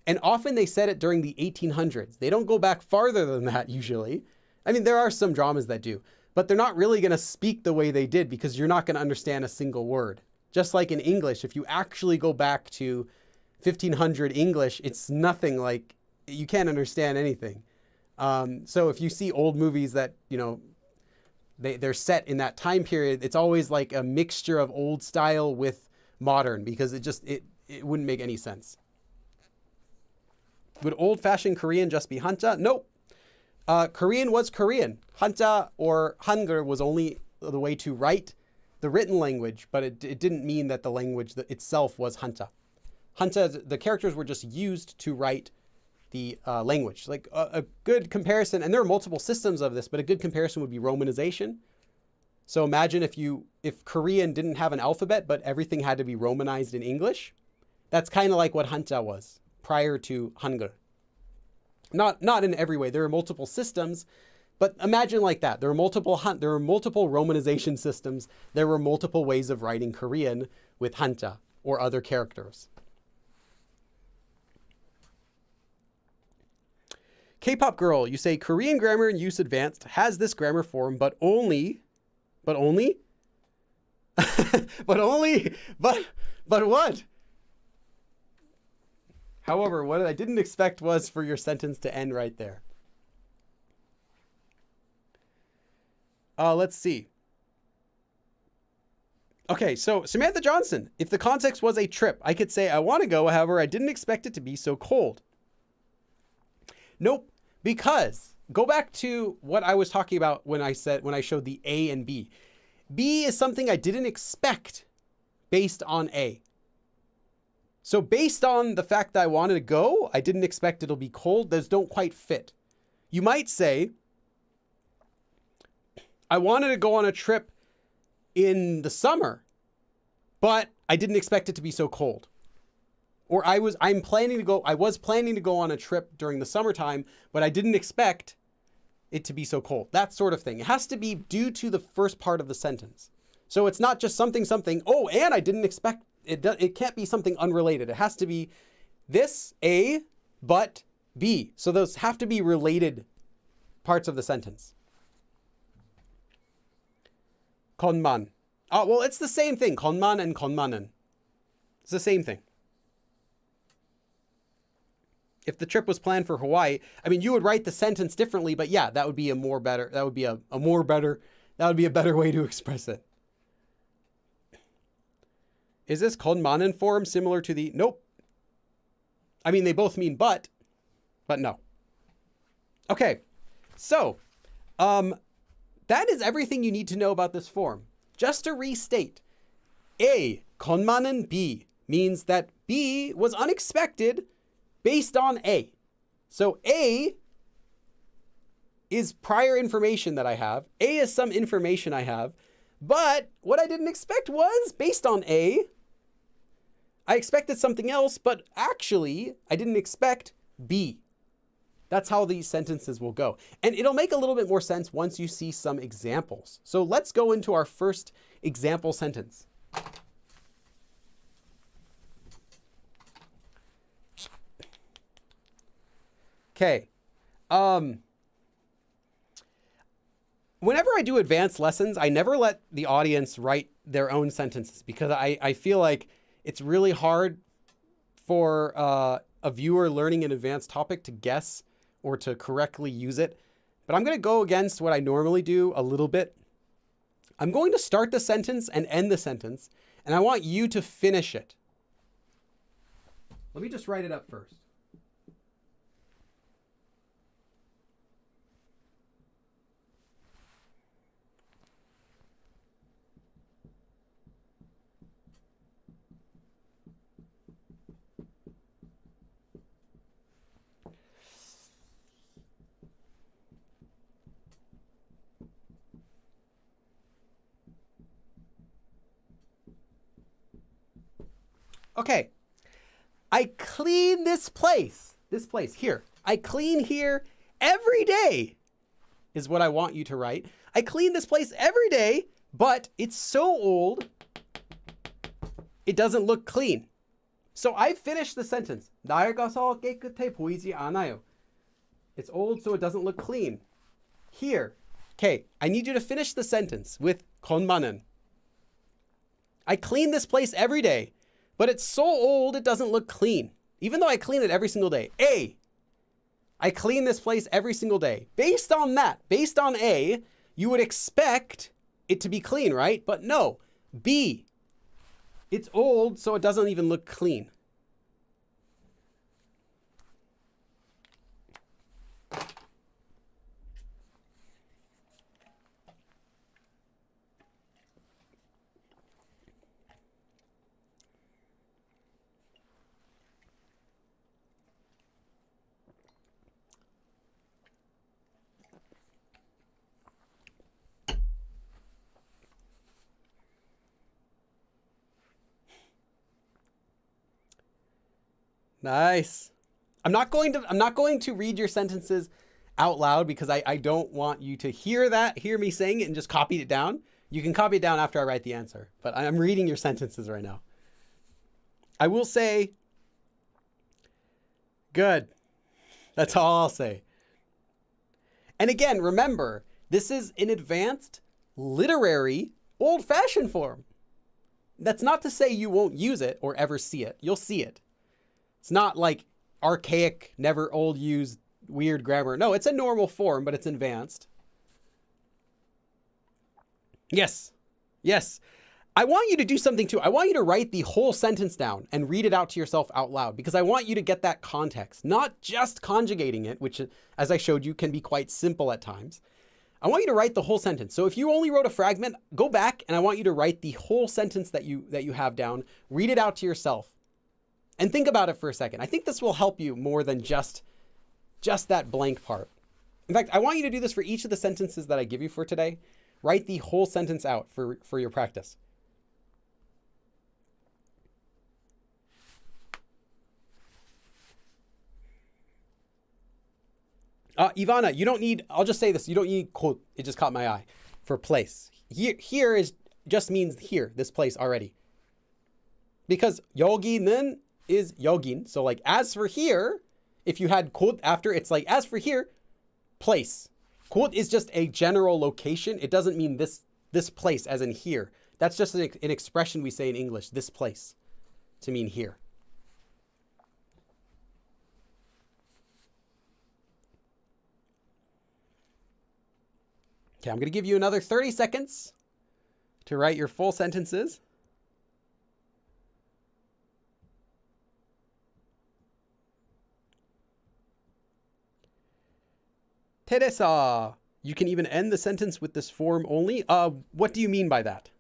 and often they set it during the 1800s. They don't go back farther than that usually. I mean, there are some dramas that do, but they're not really going to speak the way they did because you're not going to understand a single word. Just like in English, if you actually go back to 1500 English, it's nothing like, you can't understand anything. So if you see old movies that, you know, they're set in that time period, it's always like a mixture of old style with modern, because it wouldn't make any sense. Would old-fashioned Korean just be Hanja? Nope. Korean was Korean. Hanja or Hangul was only the way to write the written language, but it didn't mean that the language itself was Hanja. Hanja, the characters were just used to write the language. Like a good comparison, and there are multiple systems of this, but a good comparison would be romanization. So imagine if Korean didn't have an alphabet, but everything had to be romanized in English. That's kind of like what Hanja was prior to Hangul. Not in every way. There are multiple systems, but imagine like that. There are multiple romanization systems. There were multiple ways of writing Korean with Hanja or other characters. K-pop girl, you say Korean grammar in use advanced has this grammar form, but what? However, what I didn't expect was for your sentence to end right there. Let's see. Okay, so Samantha Johnson, if the context was a trip, I could say, I want to go, however, I didn't expect it to be so cold. Nope, because go back to what I was talking about when I showed the A and B. B is something I didn't expect based on A. So based on the fact that I wanted to go, I didn't expect it'll be cold. Those don't quite fit. You might say, I wanted to go on a trip in the summer, but I didn't expect it to be so cold. Or I was planning to go on a trip during the summertime, but I didn't expect it to be so cold. That sort of thing. It has to be due to the first part of the sentence. So it's not just something, oh, and I didn't expect it. It can't be something unrelated. It has to be this A, but B. So those have to be related parts of the sentence. 건만. Oh, well, it's the same thing. 건만 and 건만은. It's the same thing. If the trip was planned for Hawaii, I mean, you would write the sentence differently, but yeah, that would be a better way to express it. Is this 건만은 form similar to the, nope. I mean, they both mean but no. Okay. So, that is everything you need to know about this form. Just to restate, A, 건만은 B, means that B was unexpected based on A. So A is prior information that I have. A is some information I have. But what I didn't expect was, based on A, I expected something else, but actually, I didn't expect B. That's how these sentences will go. And it'll make a little bit more sense once you see some examples. So let's go into our first example sentence. Okay. Whenever I do advanced lessons, I never let the audience write their own sentences because I feel like it's really hard for a viewer learning an advanced topic to guess or to correctly use it. But I'm going to go against what I normally do a little bit. I'm going to start the sentence and end the sentence, and I want you to finish it. Let me just write it up first. Okay, I clean this place here. I clean here every day is what I want you to write. I clean this place every day, but it's so old, it doesn't look clean. So I finished the sentence. 낡아서 깨끗해 보이지 않아요. It's old, so it doesn't look clean. Here, okay, I need you to finish the sentence with 건만은. I clean this place every day, but it's so old it doesn't look clean, even though I clean it every single day. A, I clean this place every single day. Based on that, based on A, you would expect it to be clean, right? But no. B, it's old, so it doesn't even look clean. Nice. I'm not going to read your sentences out loud because I don't want you to hear me saying it and just copy it down. You can copy it down after I write the answer, but I'm reading your sentences right now. I will say, good. That's all I'll say. And again, remember, this is an advanced, literary, old-fashioned form. That's not to say you won't use it or ever see it. You'll see it. It's not like archaic, never old used, weird grammar. No, it's a normal form, but it's advanced. Yes. Yes. I want you to do something too. I want you to write the whole sentence down and read it out to yourself out loud because I want you to get that context, not just conjugating it, which, as I showed you, can be quite simple at times. I want you to write the whole sentence. So if you only wrote a fragment, go back and I want you to write the whole sentence that you have down, read it out to yourself. And think about it for a second. I think this will help you more than just that blank part. In fact, I want you to do this for each of the sentences that I give you for today. Write the whole sentence out for your practice. Ivana, you don't need, I'll just say this, you don't need quote, it just caught my eye, for place. Here is just means here, this place already. Because 여기는 is 여긴. So like as for here, if you had quote after, it's like as for here, place. Quote is just a general location. It doesn't mean this place as in here. That's just an expression we say in English, this place, to mean here. Okay, I'm going to give you another 30 seconds to write your full sentences. Teresa, you can even end the sentence with this form only. What do you mean by that?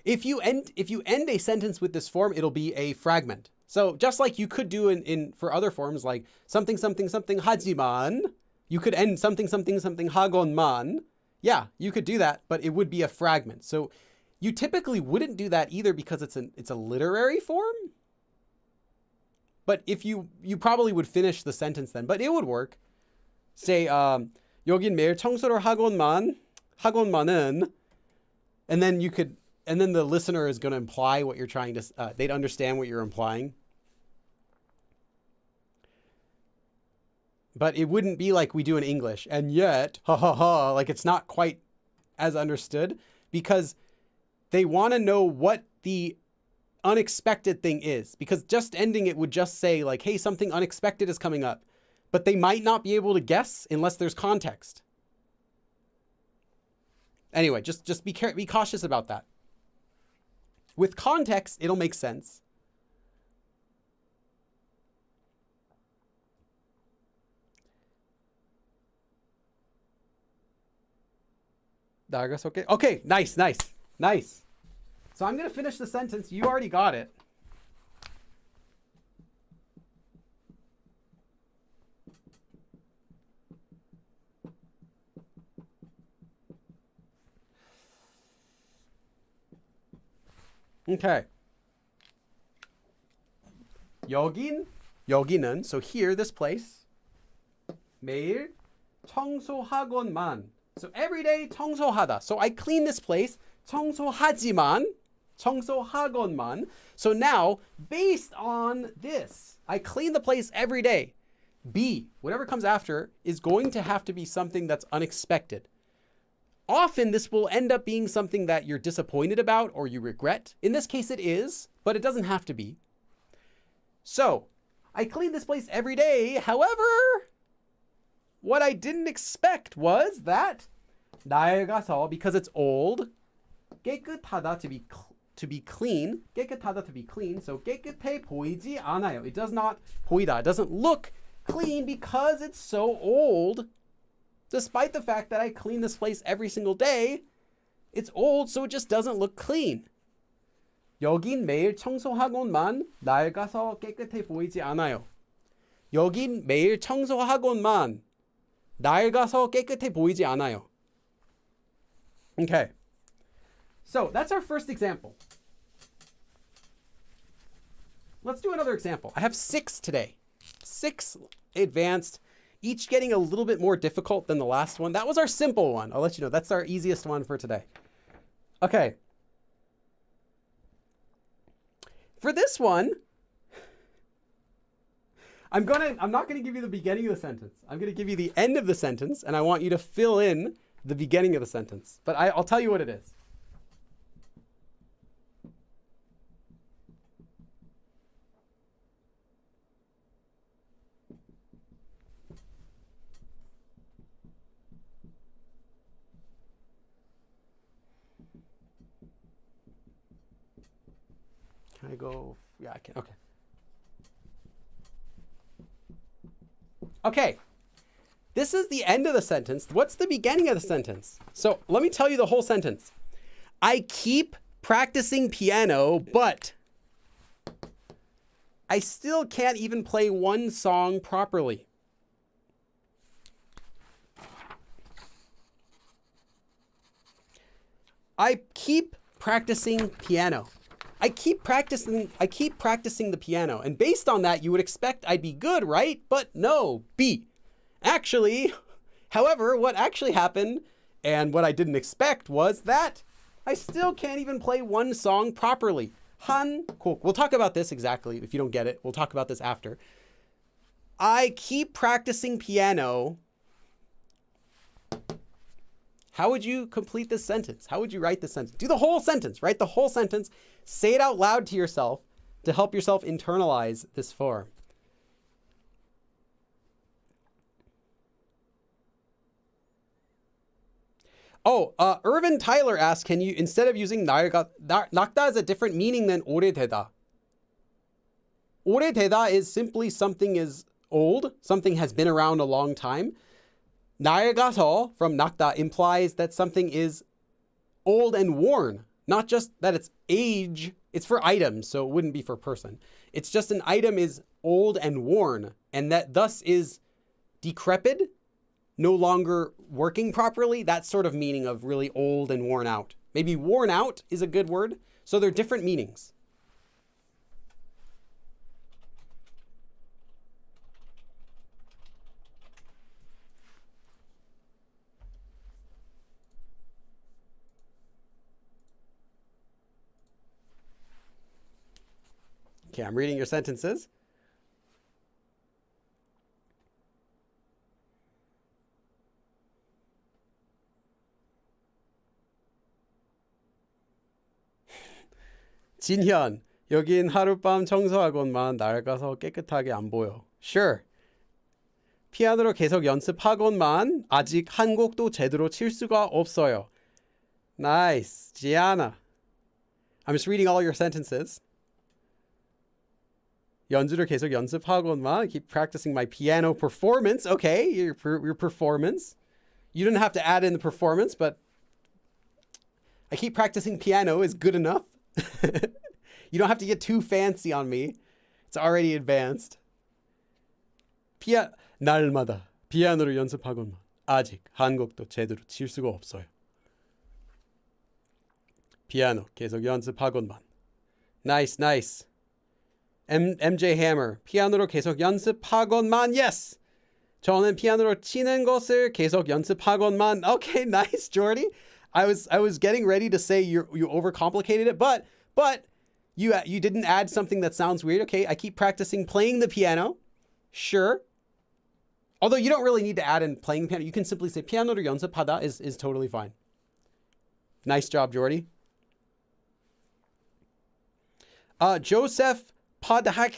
If you end a sentence with this form, it'll be a fragment. So just like you could do in for other forms like something something something 하지만, you could end something something something 하건만. Yeah, you could do that, but it would be a fragment. So you typically wouldn't do that either because it's a literary form. But if you probably would finish the sentence then, but it would work. Say 여긴 매일 청소를 하건만은, and then the listener is going to imply what you're trying to, they'd understand what you're implying. But it wouldn't be like we do in English. And yet, ha ha ha, like it's not quite as understood because they want to know what the unexpected thing is. Because just ending it would just say like, hey, something unexpected is coming up. But they might not be able to guess unless there's context. Anyway, just be cautious about that. With context, it'll make sense. Okay, nice. So I'm going to finish the sentence. You already got it. Okay. 여기는, so here, this place. 매일 청소하건만. So every day 청소하다. So I clean this place. 청소하지만, 청소하건만. So now, based on this, I clean the place every day. B, whatever comes after, is going to have to be something that's unexpected. Often this will end up being something that you're disappointed about or you regret. In this case it is, but it doesn't have to be. So, I clean this place every day. However, what I didn't expect was that 낡아서, because it's old, 깨끗하다 to be clean, 깨끗하다 to be clean. So 깨끗해 보이지 않아요. It does not 보이다. It doesn't look clean because it's so old. Despite the fact that I clean this place every single day, it's old, so it just doesn't look clean. 여긴 매일 청소하건만 낡아서 깨끗해 보이지 않아요. 여긴 매일 청소하건만 낡아서 깨끗해 보이지 않아요. Okay. So that's our first example. Let's do another example. I have 6 today. 6 advanced, each getting a little bit more difficult than the last one. That was our simple one. I'll let you know. That's our easiest one for today. Okay. For this one, I'm not going to give you the beginning of the sentence. I'm going to give you the end of the sentence, and I want you to fill in the beginning of the sentence. But I'll tell you what it is. Can I go? Yeah, I can. Okay. Okay. This is the end of the sentence. What's the beginning of the sentence? So let me tell you the whole sentence. I keep practicing piano, but I still can't even play one song properly. I keep practicing piano. I keep practicing the piano. And based on that, you would expect I'd be good, right? But no, B. Actually, however, what actually happened and what I didn't expect was that I still can't even play one song properly. 한곡. We'll talk about this exactly. If you don't get it, we'll talk about this after. I keep practicing piano. How would you complete this sentence? How would you write this sentence? Do the whole sentence. Write the whole sentence. Say it out loud to yourself to help yourself internalize this form. Oh, Irvin Tyler asks, can you, instead of using nakda is a different meaning than 오래되다. 오래되다 is simply something is old, something has been around a long time. 낡아서 from nakda implies that something is old and worn, not just that it's age. It's for items, so it wouldn't be for person. It's just an item is old and worn, and that thus is decrepit, no longer working properly. That sort of meaning of really old and worn out. Maybe worn out is a good word. So they're different meanings. Okay, I'm reading your sentences. 진현, 여긴 하룻밤 청소하곤만 낡아서 깨끗하게 안 보여. Sure. 피아노로 계속 연습하곤만 아직 한 곡도 제대로 칠 수가 없어요. Nice. Gianna. I'm just reading all your sentences. 연주를 계속 연습하곤만. Keep practicing my piano performance. Okay, your performance. You didn't have to add in the performance, but I keep practicing piano is good enough. You don't have to get too fancy on me. It's already advanced. 날마다 피아노를 연습하곤만 아직 한 곡도 제대로 칠 수가 없어요. 피아노 계속 연습하곤만. Nice, nice. MJ Hammer. 피아노로 계속 연습하곤만. Yes. 저는 피아노로 치는 것을 계속 연습하곤만. Okay, nice, Jordy. I was getting ready to say you overcomplicated it, but you didn't add something that sounds weird. Okay, I keep practicing playing the piano. Sure. Although you don't really need to add in playing the piano. You can simply say 피아노를 연습하다 is totally fine. Nice job, Jordy. Joseph Podhak.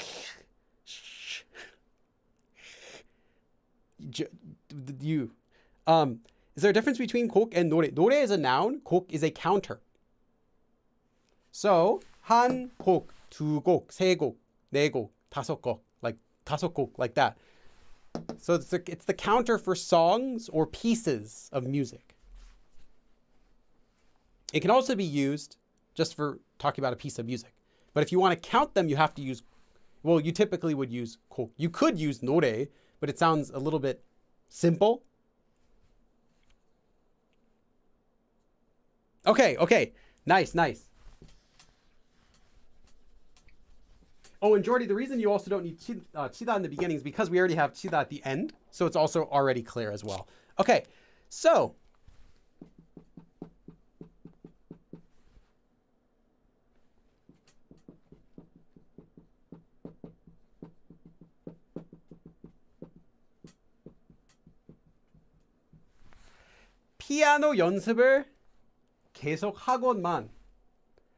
Is there a difference between 곡 and 노래? 노래 is a noun. 곡 is a counter. So 한 곡, 두 곡, 세 곡, 네 곡, 다섯 곡, like 다섯 곡, like that. So it's the counter for songs or pieces of music. It can also be used just for talking about a piece of music. But if you want to count them, you have to use, well, you typically would use 곡. You could use 노래, but it sounds a little bit simple. Okay. Nice. Oh, and Jordy, the reason you also don't need 치다 in the beginning is because we already have 치다 at the end. So it's also already clear as well. Okay, so 피아노 연습을 계속하곤만.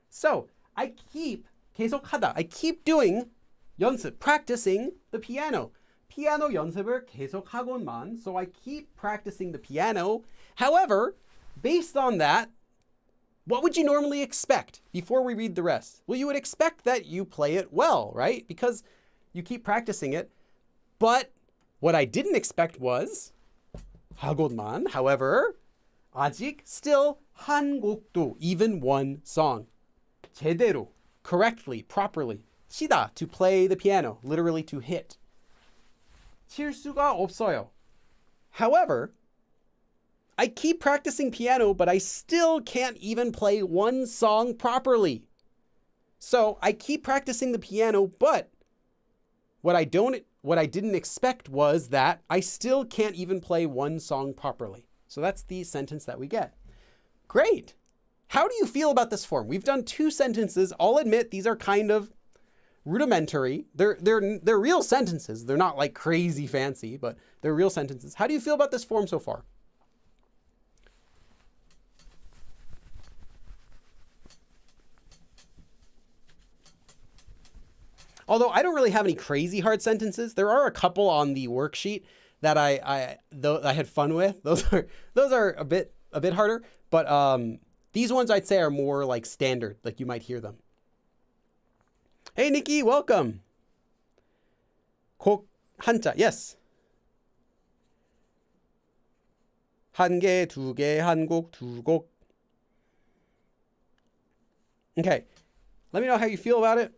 So I keep 계속하다. I keep doing 연습, practicing the piano. 피아노 연습을 계속하곤만. So I keep practicing the piano. However, based on that, what would you normally expect before we read the rest? Well, you would expect that you play it well, right? Because you keep practicing it. But what I didn't expect was 하곤만. However, 아직 still 한 곡도, even one song. 제대로, correctly, properly, 치다, to play the piano, literally to hit. 칠 수가 없어요. However, I keep practicing piano, but I still can't even play one song properly. So I keep practicing the piano, but what I didn't expect was that I still can't even play one song properly. So that's the sentence that we get. Great. How do you feel about this form? We've done 2 sentences. I'll admit these are kind of rudimentary. They're real sentences. They're not like crazy fancy, but they're real sentences. How do you feel about this form so far? Although I don't really have any crazy hard sentences. There are a couple on the worksheet that I had fun with. Those are a bit harder, but these ones I'd say are more like standard, like you might hear them. Hey Nikki, welcome. 곡 한자, yes. 한 개, 두 개, 한 곡, 두 곡. Okay, let me know how you feel about it.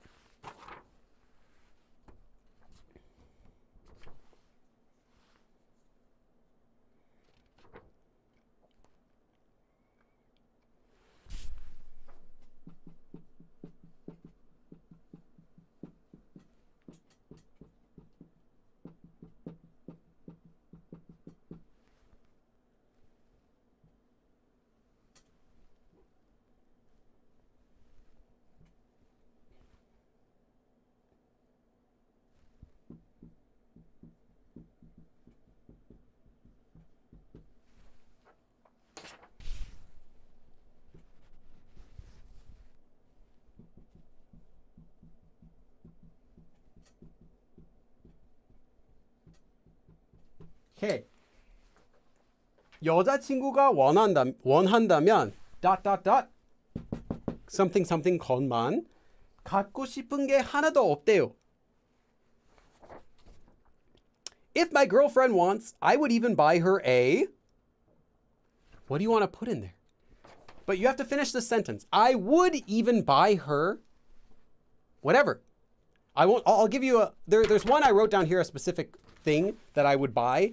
Okay. 여자친구가 원한다면 something 것만 갖고 싶은 게 하나도 없대요. If my girlfriend wants, I would even buy her a... What do you want to put in there? But you have to finish this sentence. I would even buy her whatever. I'll give you there's one I wrote down here, a specific thing that I would buy.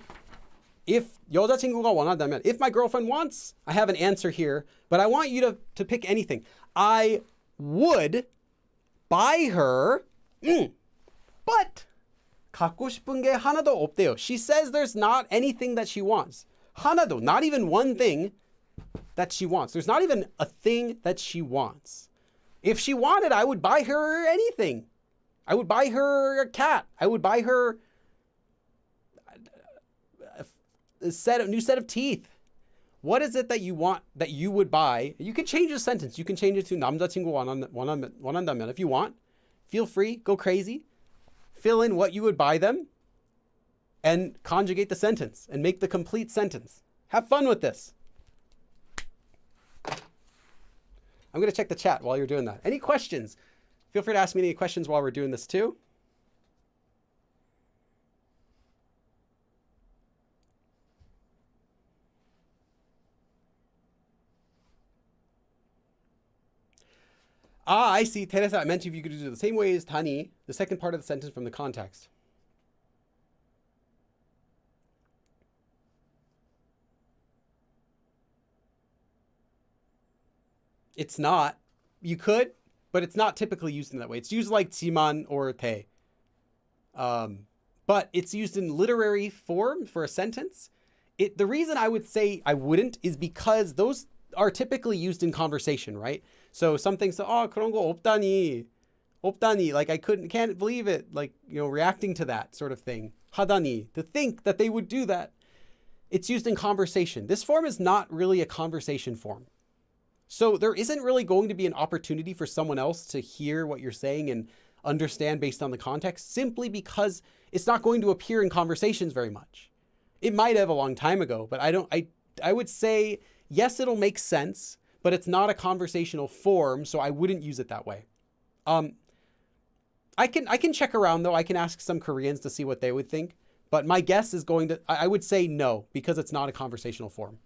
If 여자친구가 원한다면, if my girlfriend wants, I have an answer here, but I want you to pick anything. I would buy her, but 갖고 싶은 게 하나도 없대요. She says there's not anything that she wants. 하나도, not even one thing that she wants. There's not even a thing that she wants. If she wanted, I would buy her anything. I would buy her a cat. I would buy her a new set of teeth. What is it that you want, that you would buy? You can change the sentence. You can change it to 남자친구 원한다면 if you want. Feel free, go crazy. Fill in what you would buy them and conjugate the sentence and make the complete sentence. Have fun with this. I'm going to check the chat while you're doing that. Any questions? Feel free to ask me any questions while we're doing this too. Ah, I see. Teresa, I meant if you could do it the same way as Tani, the second part of the sentence from the context. It's not. You could, but it's not typically used in that way. It's used like jiman or te. But it's used in literary form for a sentence. The reason I would say I wouldn't is because those are typically used in conversation, right? So something, 그런 거 없다니, like I can't believe it, like, reacting to that sort of thing. 하다니, to think that they would do that. It's used in conversation. This form is not really a conversation form. So there isn't really going to be an opportunity for someone else to hear what you're saying and understand based on the context, simply because it's not going to appear in conversations very much. It might have a long time ago, but I would say, yes, it'll make sense, but it's not a conversational form, so I wouldn't use it that way. I can check around though. I can ask some Koreans to see what they would think, but my guess is I would say no, because it's not a conversational form.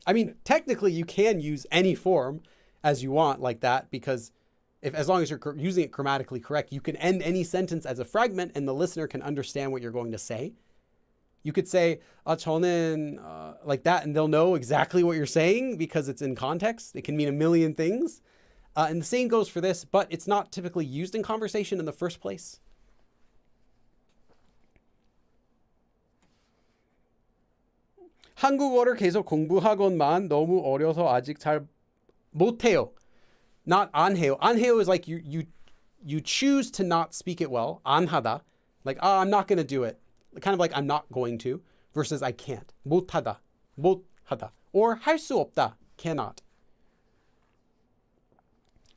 I mean, technically you can use any form as you want like that, because as long as you're using it grammatically correct, you can end any sentence as a fragment and the listener can understand what you're going to say. You could say, 저는, like that, and they'll know exactly what you're saying because it's in context. It can mean a million things. And the same goes for this, but it's not typically used in conversation in the first place. 한국어를 계속 공부하건만 너무 어려서 아직 잘 못해요. Not 안 해요. 안 해요 is like you choose to not speak it well. 안 하다. Like, I'm not going to do it. Kind of like I'm not going to versus I can't. 못하다. 못하다. Or 할 수 없다. Cannot.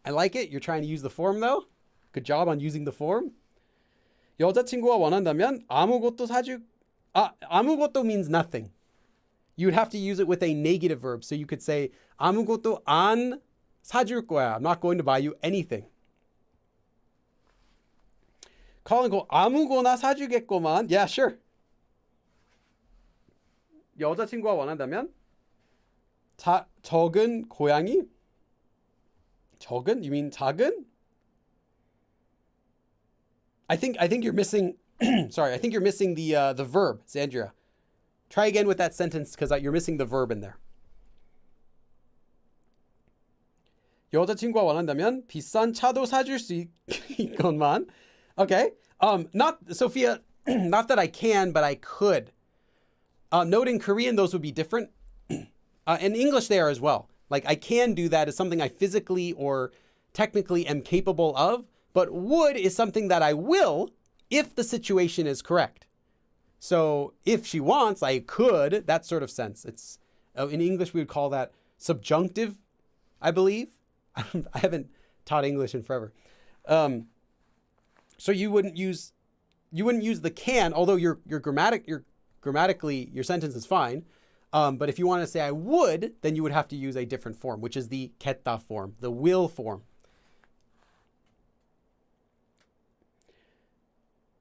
I like it. You're trying to use the form though. Good job on using the form. 여자친구가 원한다면 아무것도 아무것도 means nothing. You would have to use it with a negative verb. So you could say 아무것도 안 사줄 거야. I'm not going to buy you anything. Colin go 아무거나 사주겠구만. Yeah, sure. 여자친구가 원한다면 적은 고양이? 적은? You mean 작은? I think you're missing sorry, I think you're missing the verb, Sandra. Try again with that sentence because you're missing the verb in there. 여자친구가 원한다면 비싼 차도 사줄 수 있건만. Okay. Not Sophia, not that I can, but I could. Note in Korean, those would be different. In English, they are as well. Like I can do that as something I physically or technically am capable of, but would is something that I will if the situation is correct. So if she wants, I could, that sort of sense. It's in English, we would call that subjunctive, I believe. I haven't taught English in forever. So you wouldn't use the can, although your grammatically, your sentence is fine. But if you want to say I would, then you would have to use a different form, which is the 겠다 form, the will form.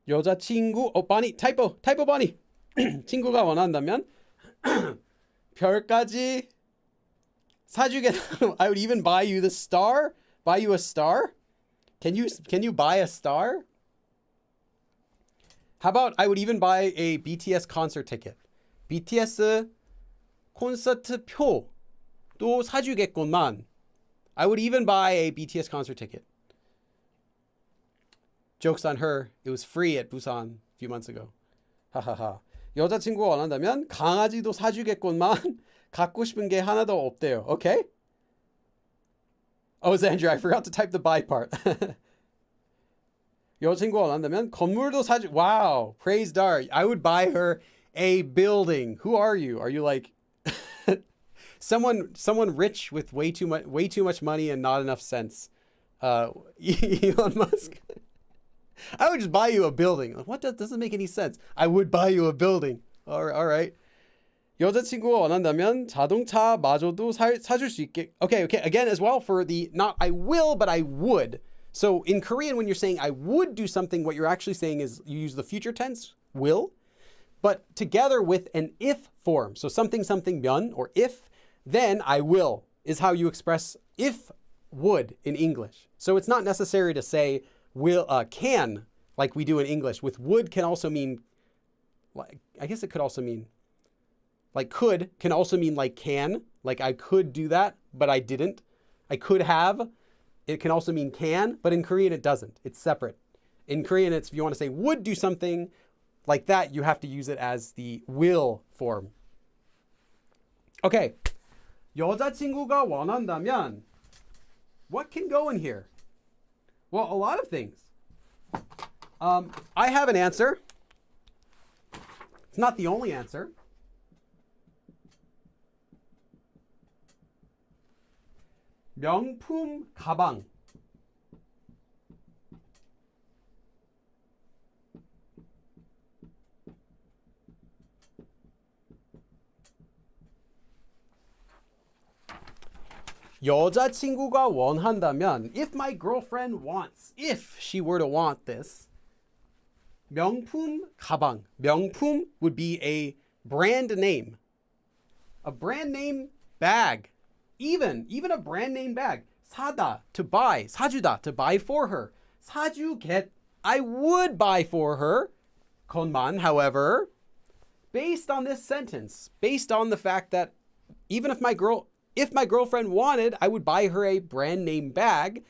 여자친구, 바니, 타이포 바니. 친구가 원한다면 별까지 사주겠다. I would even buy you the star. Buy you a star? Can you buy a star? How about I would even buy a BTS concert ticket. BTS 콘서트 표도 사주겠구만. I would even buy a BTS concert ticket. Joke's on her. It was free at Busan a few months ago. 하하하. 여자친구가 원한다면 강아지도 사주겠구만. 갖고 싶은 게 하나도 없대요. Okay? Oh, Xandra, I forgot to type the buy part. 여자친구가 원한다면 건물도 사주. Wow, praise Dar. I would buy her a building. Who are you? Are you like someone rich with way too much money and not enough sense? Elon Musk. I would just buy you a building. What doesn't make any sense? I would buy you a building. All right. 여자친구가 원한다면 자동차마저도 사줄 수 있게. Okay. Again, as well for the not I will, but I would. So in Korean, when you're saying I would do something, what you're actually saying is you use the future tense, will, but together with an if form. So something 면 or if, then I will is how you express if would in English. So it's not necessary to say will can like we do in English. With would can also mean, like I guess it could also mean like could can also mean like can, like I could do that, but I didn't. I could have. It can also mean can, but in Korean it doesn't. It's separate. In Korean, it's if you want to say would do something like that, you have to use it as the will form. Okay. 여자친구가 원한다면 what can go in here? Well, a lot of things. I have an answer. It's not the only answer. 명품 가방. 여자친구가 원한다면, if my girlfriend wants, if she were to want this, 명품 가방. 명품 would be a brand name. A brand name bag. Even a brand name bag. 사다, to buy. 사주다, to buy for her. 사주겠, I would buy for her. 것만, however, based on this sentence, based on the fact that even if my girlfriend wanted, I would buy her a brand name bag,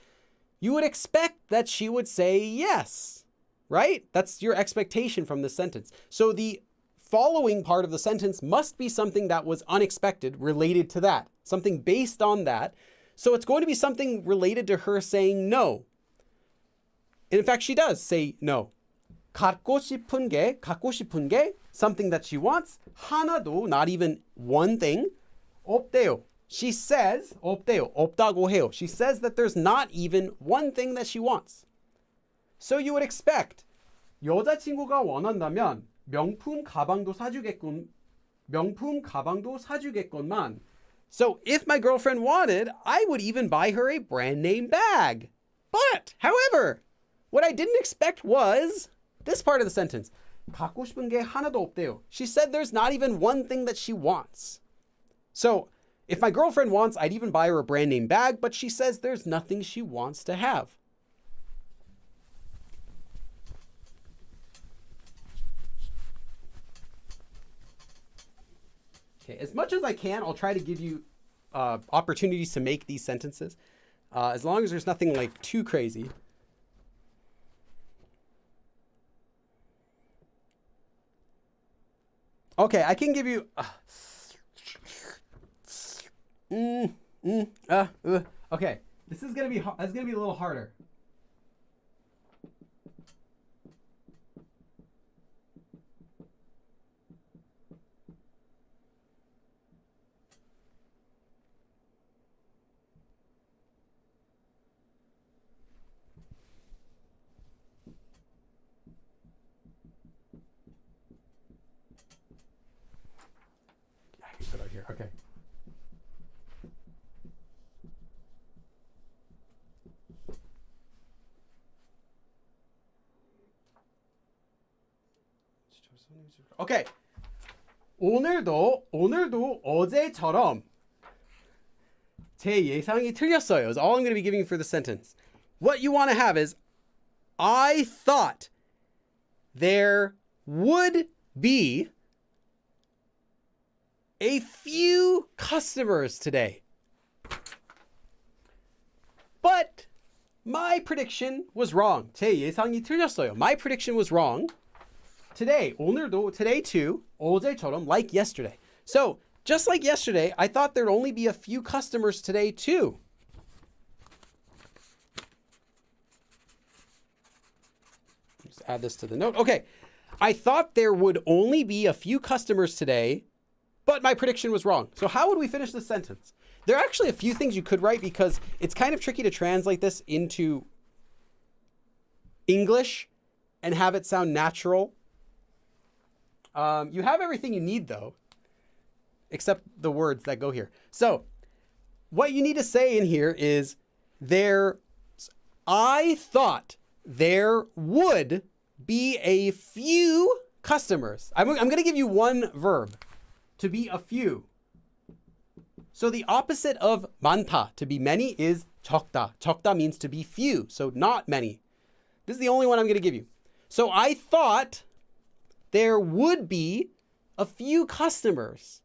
you would expect that she would say yes, right? That's your expectation from this sentence. So the following part of the sentence must be something that was unexpected, related to that, something based on that. So it's going to be something related to her saying no. And in fact, she does say no. 갖고 싶은 게, something that she wants. 하나도, not even one thing. 없대요. She says, 없대요. 없다고 해요. She says that there's not even one thing that she wants. So you would expect, 여자친구가 원한다면 명품 가방도 사주겠건만. So if my girlfriend wanted, I would even buy her a brand name bag. But, however, what I didn't expect was this part of the sentence. 갖고 싶은 게 하나도 없대요. She said there's not even one thing that she wants. So if my girlfriend wants, I'd even buy her a brand name bag, but she says there's nothing she wants to have. Okay, as much as I can, I'll try to give you opportunities to make these sentences, as long as there's nothing like too crazy. Okay, I can give you. Okay, this is gonna be a little harder. Put it here. Okay. Okay. 오늘도 어제처럼 제 예상이 틀렸어요. Is all I'm going to be giving for the sentence. What you want to have is, I thought there would be a few customers today, but my prediction was wrong. 제 예상이 틀렸어요. My prediction was wrong. Today, 오늘도, today too, 어제처럼, like yesterday. So, just like yesterday, I thought there'd only be a few customers today too. Just add this to the note. Okay, I thought there would only be a few customers today, but my prediction was wrong. So how would we finish this sentence? There are actually a few things you could write because it's kind of tricky to translate this into English and have it sound natural. You have everything you need though, except the words that go here. So what you need to say in here is I thought there would be a few customers. I'm going to give you one verb. To be a few. So the opposite of 많다, to be many, is 적다. 적다 means to be few, so not many. This is the only one I'm going to give you. So I thought there would be a few customers.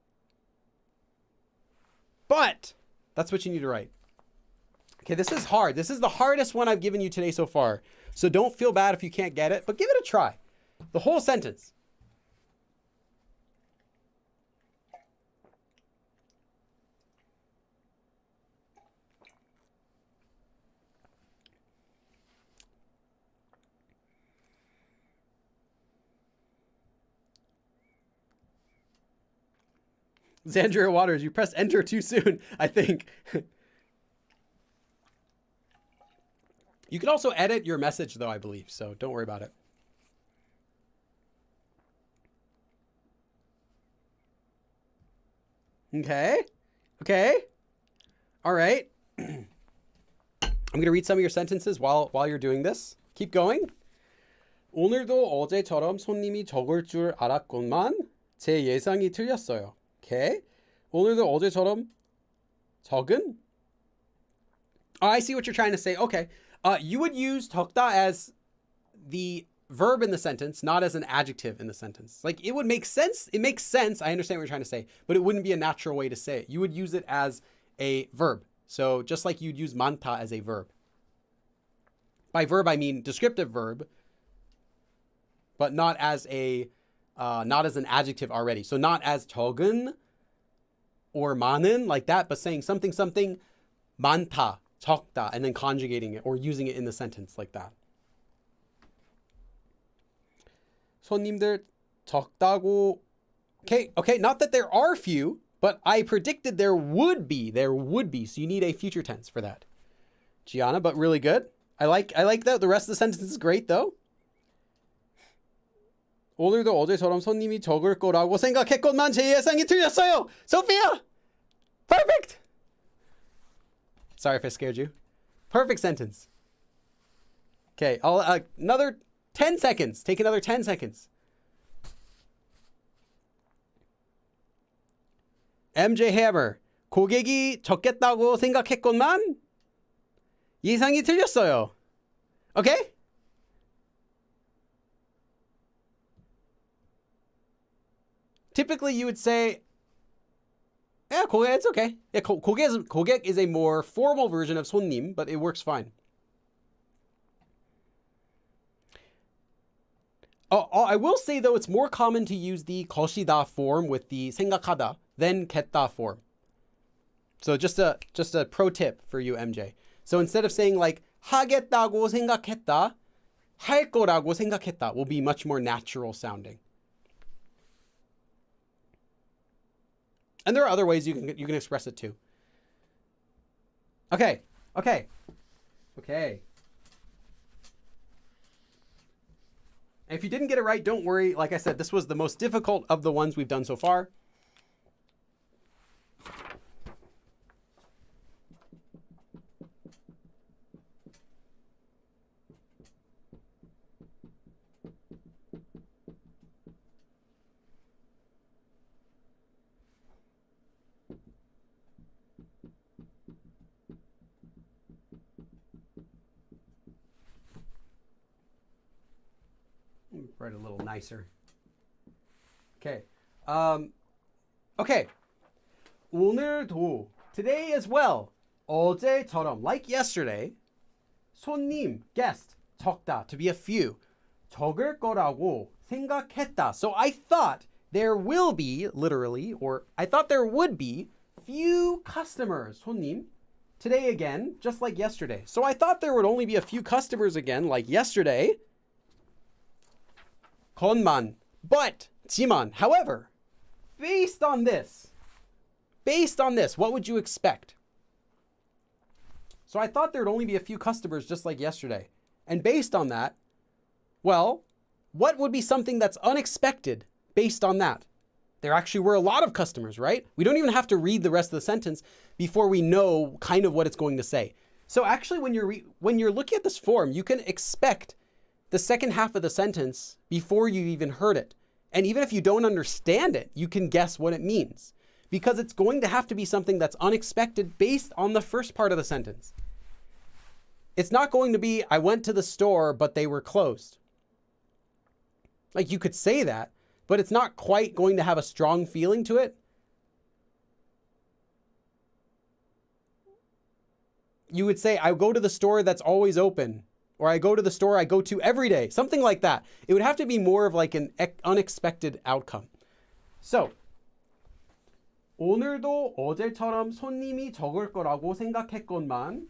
But that's what you need to write. Okay, this is hard. This is the hardest one I've given you today so far. So don't feel bad if you can't get it, but give it a try. The whole sentence. Xandria Waters, you pressed enter too soon, I think. You can also edit your message, though, I believe, so don't worry about it. Okay. All right. I'm going to read some of your sentences while you're doing this. Keep going. 오늘도 어제처럼 손님이 적을 줄 알았건만 제 예상이 틀렸어요. Okay. 오늘도 어제처럼 적은? Oh, I see what you're trying to say. Okay. You would use 적다 as the verb in the sentence, not as an adjective in the sentence. Like, it would make sense. It makes sense. I understand what you're trying to say, but it wouldn't be a natural way to say it. You would use it as a verb. So just like you'd use 많다 as a verb. By verb, I mean descriptive verb, but not as an adjective already. So not as 적은 or 마는 like that, but saying something, 많다, 적다, and then conjugating it or using it in the sentence like that. 손님들 적다고. Okay, not that there are few, but I predicted there would be. So you need a future tense for that. Gianna, but really good. I like that. The rest of the sentence is great though. 오늘도 어제처럼 손님이 적을 거라고 생각했건만 제 예상이 틀렸어요. Sophia! Perfect! Sorry if I scared you. Perfect sentence. Okay, another 10 seconds. Take another 10 seconds. MJ Hammer. 고객이 적겠다고 생각했건만 예상이 틀렸어요. Okay? Typically, you would say, yeah, 고객, it's okay. Yeah, 고객 is a more formal version of 손님, but it works fine. I will say, though, it's more common to use the 것이다 form with the 생각하다 than 겠다 form. So just a pro tip for you, MJ. So instead of saying like 하겠다고 생각했다, 할 거라고 생각했다 will be much more natural sounding. And there are other ways you can express it too. Okay. And if you didn't get it right, don't worry. Like I said, this was the most difficult of the ones we've done so far. Write a little nicer. Okay. Okay. 오늘도, today as well, 어제처럼, like yesterday, 손님, guest, 적다, to be a few, 적을 거라고 생각했다. So I thought there will be, literally, or I thought there would be few customers, 손님, today again, just like yesterday. So I thought there would only be a few customers again, like yesterday, 건만, but, jiman. However, based on this, what would you expect? So I thought there'd only be a few customers just like yesterday. And based on that, well, what would be something that's unexpected based on that? There actually were a lot of customers, right? We don't even have to read the rest of the sentence before we know kind of what it's going to say. So actually, when you're looking at this form, you can expect the second half of the sentence before you even heard it. And even if you don't understand it, you can guess what it means, because it's going to have to be something that's unexpected based on the first part of the sentence. It's not going to be, I went to the store, but they were closed. Like, you could say that, but it's not quite going to have a strong feeling to it. You would say, I go to the store that's always open, or I go to the store I go to every day, something like that. It would have to be more of like an unexpected outcome. So, 오늘도 어제처럼 손님이 적을 거라고 생각했건만.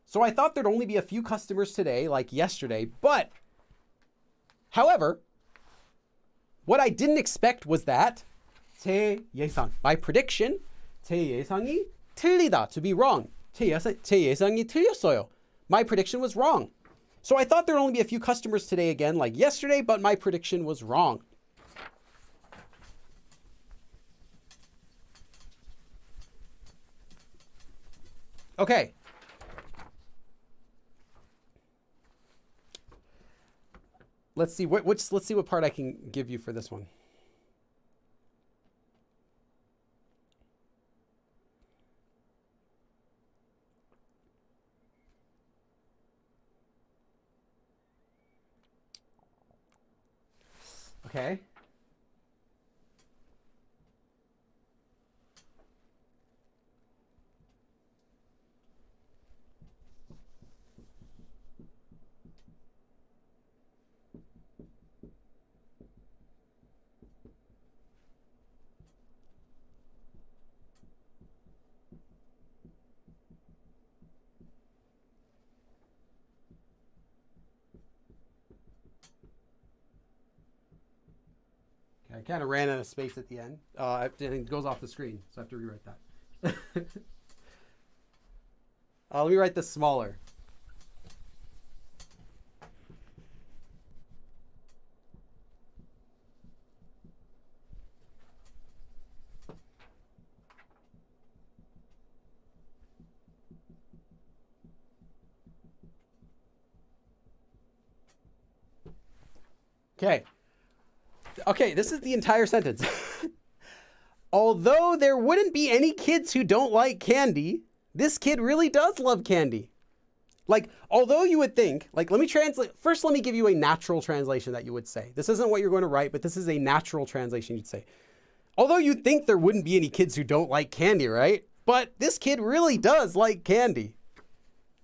So I thought there'd only be a few customers today, like yesterday, but, however, what I didn't expect was that 제 예상, my prediction, 제 예상이 틀리다, to be wrong. 제 예상이 틀렸어요. My prediction was wrong. So I thought there'd only be a few customers today again, like yesterday, but my prediction was wrong. Okay. Let's see what part I can give you for this one. Okay. I kind of ran out of space at the end. And it goes off the screen, so I have to rewrite that. Let me write this smaller. Okay. Okay, this is the entire sentence. Although there wouldn't be any kids who don't like candy, this kid really does love candy. Like, although you would think, like, let me translate. First, let me give you a natural translation that you would say. This isn't what you're going to write, but this is a natural translation you'd say. Although you'd think there wouldn't be any kids who don't like candy, right? But this kid really does like candy.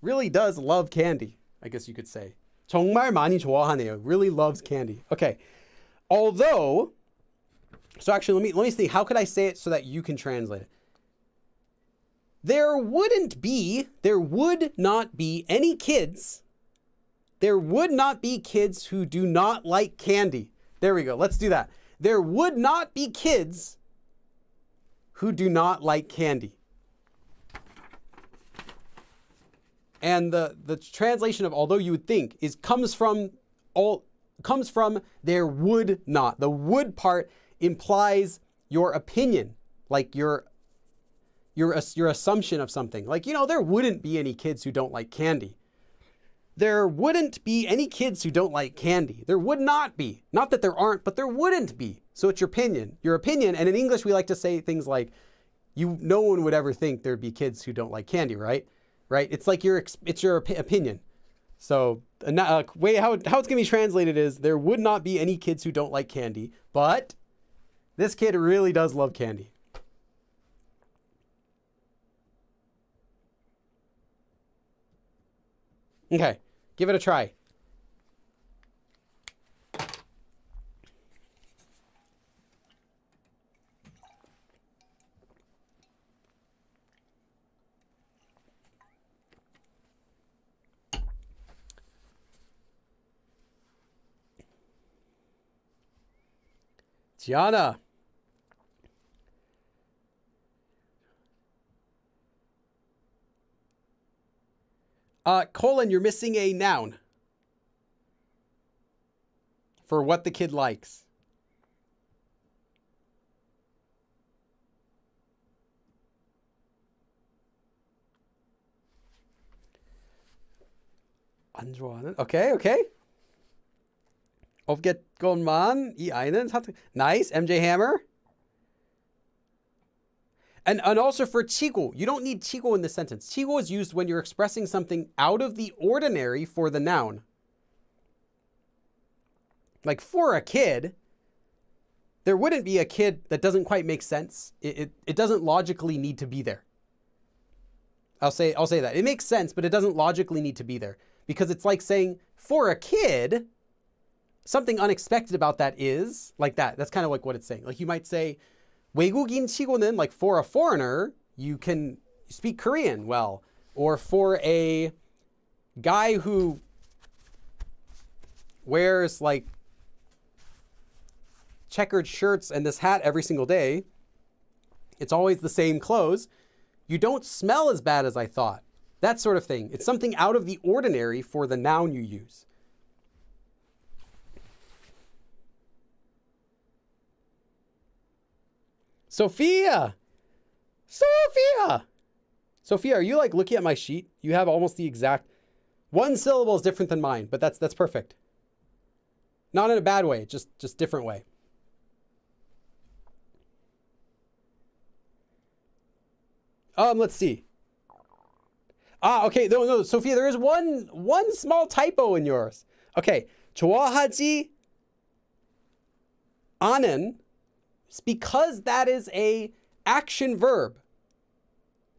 Really does love candy, I guess you could say. 정말 많이 좋아하네요. Really loves candy. Okay. Although, so actually, let me see. How could I say it so that you can translate it? There would not be any kids. There would not be kids who do not like candy. There we go. Let's do that. There would not be kids who do not like candy. And the translation of although you would think comes from there would not. The would part implies your opinion, like your assumption of something. Like, you know, there wouldn't be any kids who don't like candy. There wouldn't be any kids who don't like candy. There would not be. Not that there aren't, but there wouldn't be. So it's your opinion. Your opinion. And in English, we like to say things like, no one would ever think there'd be kids who don't like candy, right? Right? It's like it's your opinion. So way how it's going to be translated is there would not be any kids who don't like candy, but this kid really does love candy. Okay, give it a try. Gianna. Colon, you're missing a noun for what the kid likes. 안 좋아하는? Okay. 없겠건만 이 아이는 nice. MJ Hammer. And also for 치고, you don't need 치고 in this sentence. 치고 is used when you're expressing something out of the ordinary for the noun. Like for a kid, there wouldn't be a kid that doesn't quite make sense. It doesn't logically need to be there. I'll say that. It makes sense, but it doesn't logically need to be there. Because it's like saying, for a kid, something unexpected about that is like that. That's kind of like what it's saying. Like you might say, 외국인 치고는, like for a foreigner, you can speak Korean well. Or for a guy who wears like checkered shirts and this hat every single day, it's always the same clothes, you don't smell as bad as I thought. That sort of thing. It's something out of the ordinary for the noun you use. Sophia, are you like looking at my sheet? You have almost the exact one syllable is different than mine, but that's perfect. Not in a bad way, just different way. Let's see. Okay, no, Sophia, there is one small typo in yours. Okay, 좋아하지 아는, because that is a action verb.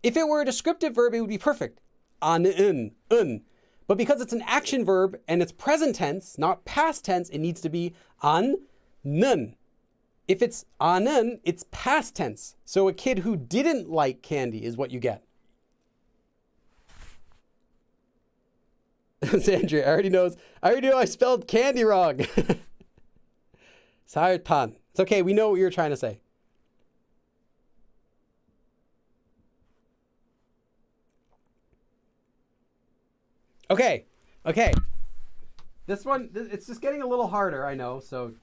If it were a descriptive verb, it would be perfect. 아는, 은. But because it's an action verb and it's present tense, not past tense, it needs to be 안는. If it's 아는, it's past tense. So a kid who didn't like candy is what you get. Sandra, I already know I spelled candy wrong. 사혈탄. It's okay, we know what you're trying to say. Okay. This one, it's just getting a little harder, I know, so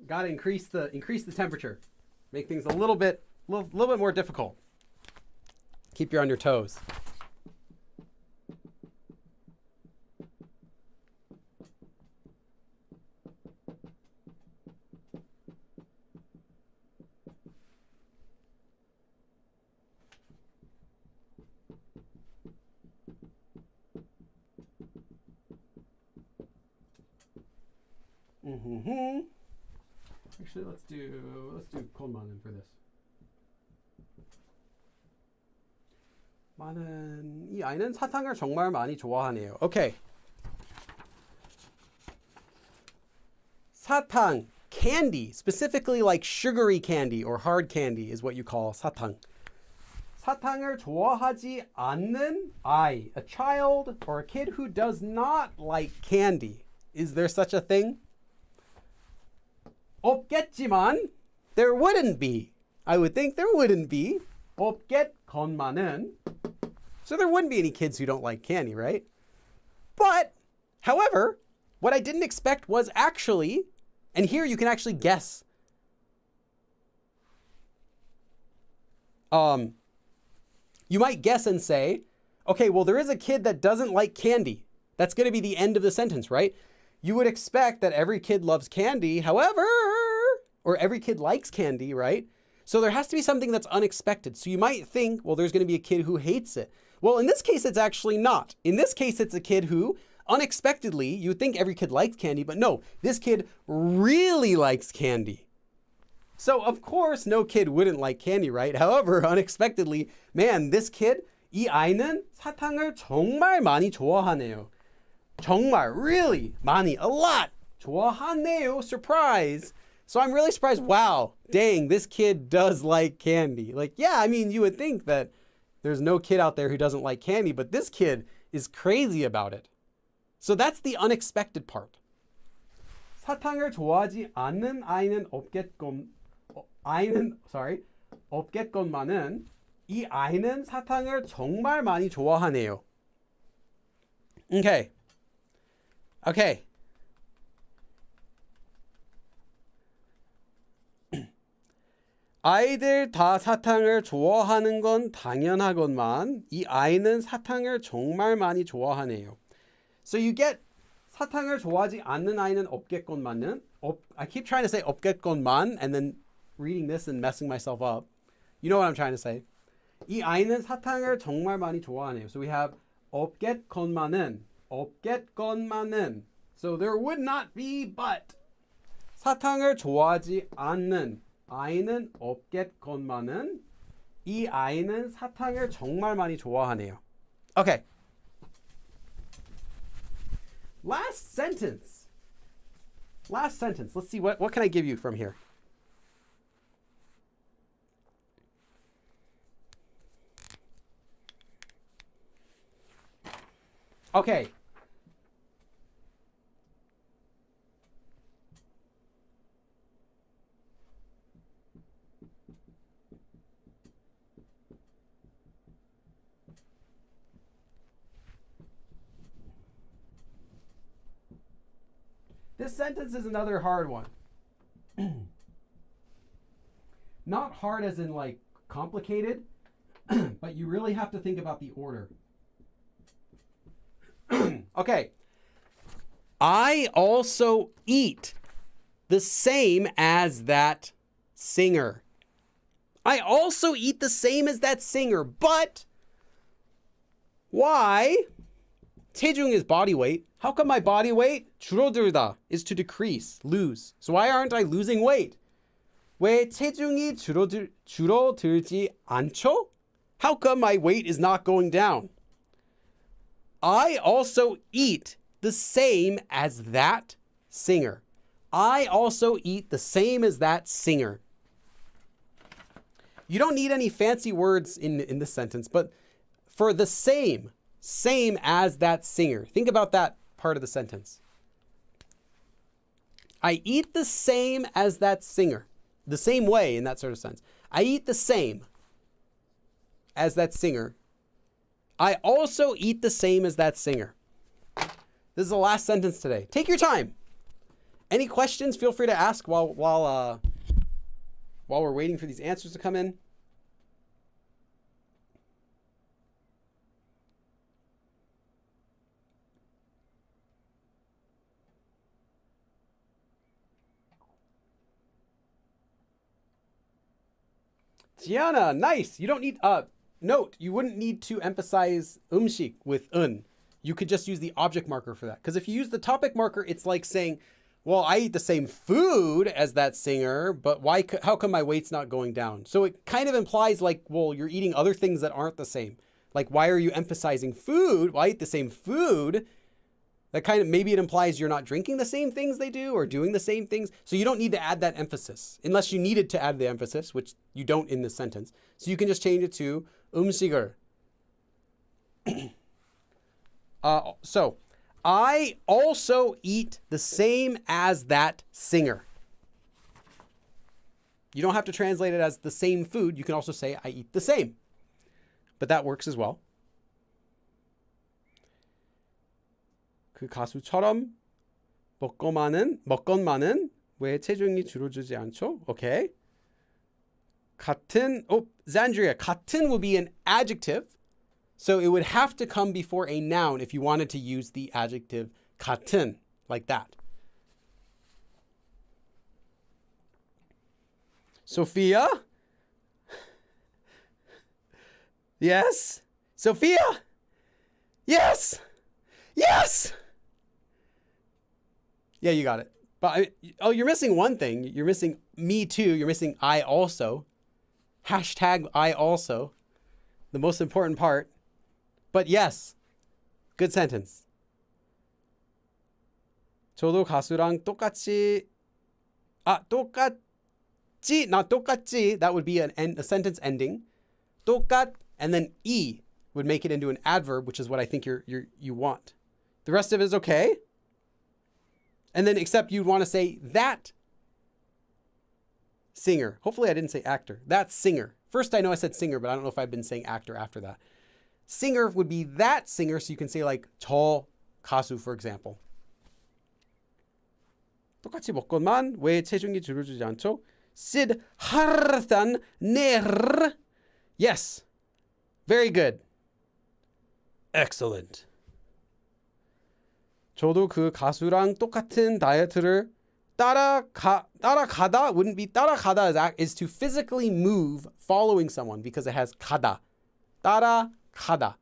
gotta increase the temperature. Make things a little bit more difficult. Keep you on your toes. Actually, let's do manen for this. 마는, 이 아이는 사탕을 정말 많이 좋아하네요. Okay. 사탕, candy, specifically like sugary candy or hard candy is what you call 사탕. 사탕을 좋아하지 않는 아이, a child or a kid who does not like candy. Is there such a thing? 없겠지만, there wouldn't be. I would think there wouldn't be. 없겠건만은. So there wouldn't be any kids who don't like candy, right? But, however, what I didn't expect was actually, and here you can actually guess. You might guess and say, okay, well, there is a kid that doesn't like candy. That's going to be the end of the sentence, right? You would expect that every kid loves candy, however, or every kid likes candy, right? So there has to be something that's unexpected. So you might think, well, there's going to be a kid who hates it. Well, in this case, it's actually not. In this case, it's a kid who, unexpectedly, you would think every kid likes candy, but no, this kid really likes candy. So, of course, no kid wouldn't like candy, right? However, unexpectedly, man, this kid, 이 아이는 사탕을 정말 많이 좋아하네요. 정말, really, 많이, a lot. 좋아하네요, surprise. So I'm really surprised, wow, dang, this kid does like candy. Like, yeah, I mean, you would think that there's no kid out there who doesn't like candy, but this kid is crazy about it. So that's the unexpected part. 사탕을 좋아하지 않는 아이는 없겠건만은 이 아이는 사탕을 정말 많이 좋아하네요. Okay. 아이들 다 사탕을 좋아하는 건 당연하건만 이 아이는 사탕을 정말 많이 좋아하네요. So you get 사탕을 좋아하지 않는 아이는 없겠건만은 I keep trying to say 없겠건만 and then reading this and messing myself up. You know what I'm trying to say. 이 아이는 사탕을 정말 많이 좋아하네요. So we have 없겠건만은. So there would not be but. 사탕을 좋아하지 않는 아이는 없겠건만은 이 아이는 사탕을 정말 많이 좋아하네요. Okay. Last sentence. Let's see what can I give you from here. Okay. This sentence is another hard one. Not hard as in like complicated, but you really have to think about the order. Okay. I also eat the same as that singer. I also eat the same as that singer, but why? 체중 is body weight. How come my body weight? 줄어들다 is to decrease, lose. So why aren't I losing weight? 왜 체중이 줄어들지 않죠? How come my weight is not going down? I also eat the same as that singer. I also eat the same as that singer. You don't need any fancy words in this sentence, but for the same as that singer. Think about that part of the sentence. I eat the same as that singer. The same way in that sort of sense. I eat the same as that singer. I also eat the same as that singer. This is the last sentence today. Take your time. Any questions? Feel free to ask while we're waiting for these answers to come in. Gianna, nice. You don't need note. You wouldn't need to emphasize 음식 with un. You could just use the object marker for that. Because if you use the topic marker, it's like saying, well, I eat the same food as that singer, but how come my weight's not going down? So it kind of implies like, well, you're eating other things that aren't the same. Like, why are you emphasizing food? Well, I eat the same food. That kind of, maybe it implies you're not drinking the same things they do or doing the same things. So you don't need to add that emphasis unless you needed to add the emphasis, which you don't in this sentence. So you can just change it to 음식을. So I also eat the same as that singer. You don't have to translate it as the same food. You can also say I eat the same. But that works as well. 그 가수처럼 먹건만은 왜 체중이 줄어들지 않죠? Okay. 같은, Zandria, 같은 would be an adjective. So it would have to come before a noun if you wanted to use the adjective 같은, like that. Sophia? Yes? Sophia? Yes! Yes! Yeah, you got it. But you're missing one thing. You're missing me too. You're missing I also. Hashtag I also. The most important part. But yes, good sentence. 저도 가수랑 똑같이. 똑같지, not 똑같지. That would be a sentence ending. 똑같, and then e would make it into an adverb, which is what I think you want. The rest of it is okay. And then except you'd want to say that singer. Hopefully I didn't say actor. That singer. First I know I said singer, but I don't know if I've been saying actor after that. Singer would be that singer, so you can say like 저 가수, for example. 똑같이 먹건만 왜 체중이 줄어들지 않죠? Sid harthan ner. Yes. Very good. Excellent. 저도 그 가수랑 똑같은 다이어트를 따라가다 wouldn't be 따라가다 is to physically move following someone because it has 가다. 따라가다.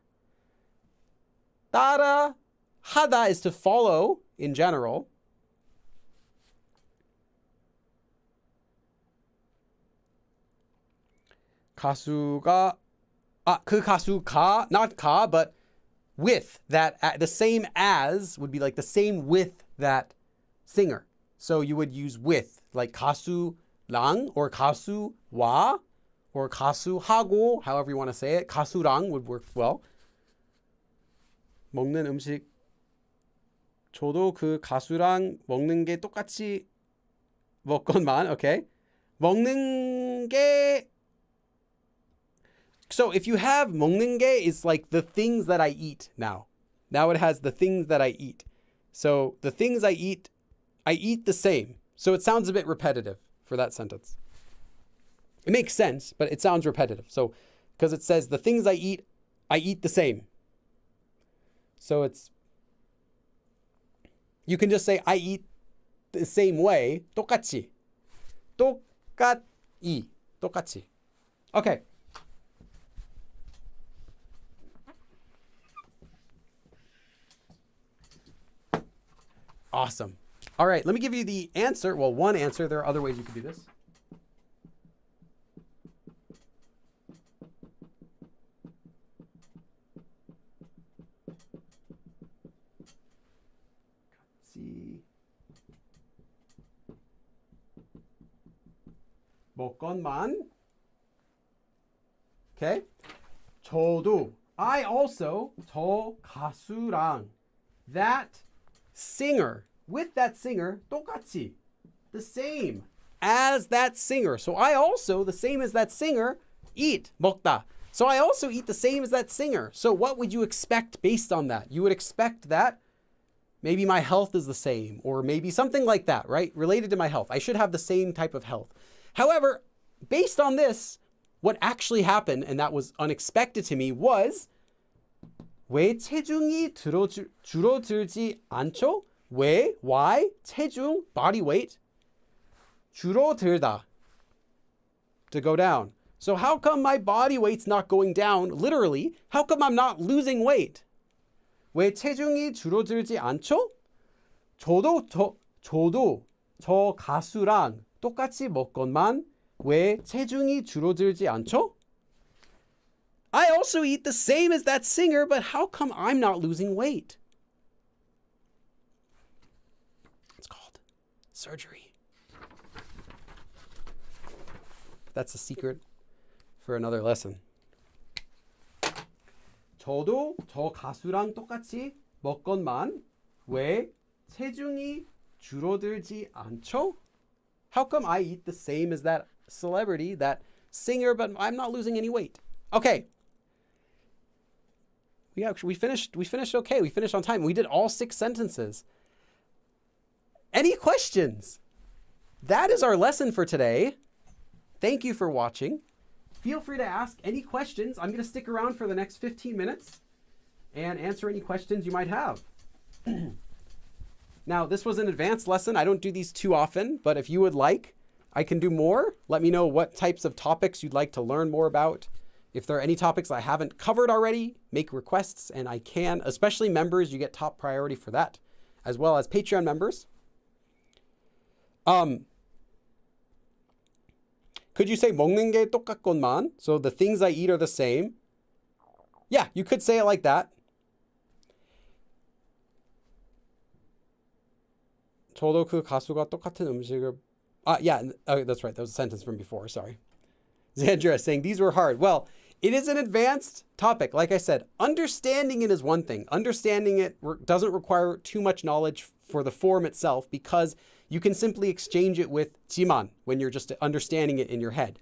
따라하다 is to follow in general. 가수가 그 가수가 not 가 but with that, the same as would be like the same with that singer. So you would use with, like 가수랑 or 가수와 or 가수하고, however you want to say it. 가수랑 would work well. 먹는 음식, 저도 그 가수랑 먹는 게 똑같이 먹건만, okay. 먹는 게, so if you have 먹는 게, it's like the things that I eat now. Now it has the things that I eat. So the things I eat the same. So it sounds a bit repetitive for that sentence. It makes sense, but it sounds repetitive. So because it says the things I eat the same. So it's, you can just say I eat the same way. 똑같이. 똑같이. 똑같이. Okay. Awesome. All right, let me give you the answer. Well, one answer. There are other ways you could do this. Let's see. 먹건만. Okay. 저도. I also. 저 가수랑. That singer. With that singer. 똑같이. The same as that singer. So I also, the same as that singer, eat. 먹다. So I also eat the same as that singer. So what would you expect based on that? You would expect that maybe my health is the same, or maybe something like that, right? Related to my health. I should have the same type of health. However, based on this, what actually happened, and that was unexpected to me, was 왜 체중이 줄어들지 않죠? 왜? Why? 체중, body weight. 줄어들다, to go down. So how come my body weight's not going down? Literally, how come I'm not losing weight? 왜 체중이 줄어들지 않죠? 저도 저 가수랑 똑같이 먹건만 왜 체중이 줄어들지 않죠? I also eat the same as that singer, but how come I'm not losing weight? It's called surgery. That's a secret for another lesson. 저도 저 가수랑 똑같이 먹건만 왜 체중이 줄어들지 않죠? How come I eat the same as that celebrity, that singer, but I'm not losing any weight? Okay. We finished okay. We finished on time. We did all 6 sentences. Any questions? That is our lesson for today. Thank you for watching. Feel free to ask any questions. I'm going to stick around for the next 15 minutes and answer any questions you might have. Now, this was an advanced lesson. I don't do these too often, but if you would like, I can do more. Let me know what types of topics you'd like to learn more about. If there are any topics I haven't covered already, make requests and I can. Especially members, you get top priority for that, as well as Patreon members. Could you say 먹는 게 똑같건만? So the things I eat are the same. Yeah, you could say it like that. 저도 그 가수가 똑같은 음식을 yeah, that's right. That was a sentence from before. Sorry. Xandra is saying these were hard. Well, it is an advanced topic. Like I said, understanding it is one thing. Understanding it doesn't require too much knowledge for the form itself because you can simply exchange it with jiman when you're just understanding it in your head.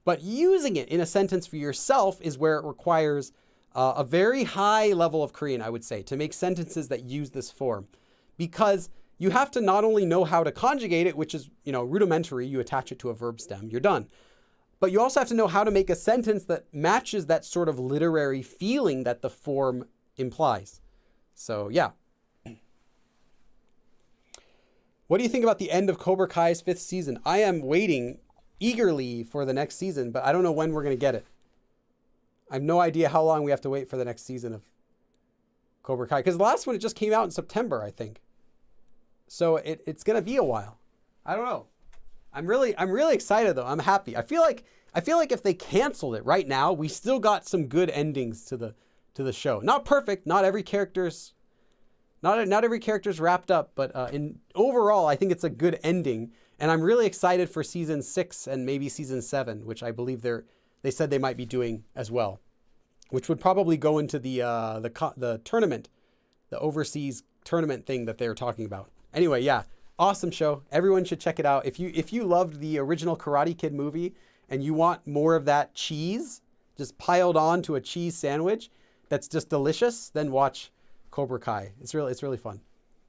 But using it in a sentence for yourself is where it requires a very high level of Korean, I would say, to make sentences that use this form. Because you have to not only know how to conjugate it, which is, rudimentary, you attach it to a verb stem, you're done. But you also have to know how to make a sentence that matches that sort of literary feeling that the form implies. So, yeah. What do you think about the end of Cobra Kai's 5th season? I am waiting eagerly for the next season, but I don't know when we're going to get it. I have no idea how long we have to wait for the next season of Cobra Kai. Because the last one, it just came out in September, I think. So it's going to be a while. I don't know. I'm really excited though. I'm happy. I feel like if they canceled it right now, we still got some good endings to the show. Not perfect. Not every character's wrapped up, but in overall, I think it's a good ending. And I'm really excited for season 6 and maybe season 7, which I believe they said they might be doing as well, which would probably go into the tournament, the overseas tournament thing that they're talking about. Anyway, yeah, awesome show. Everyone should check it out. If you loved the original Karate Kid movie and you want more of that cheese just piled on to a cheese sandwich that's just delicious, then watch Cobra Kai. It's really fun.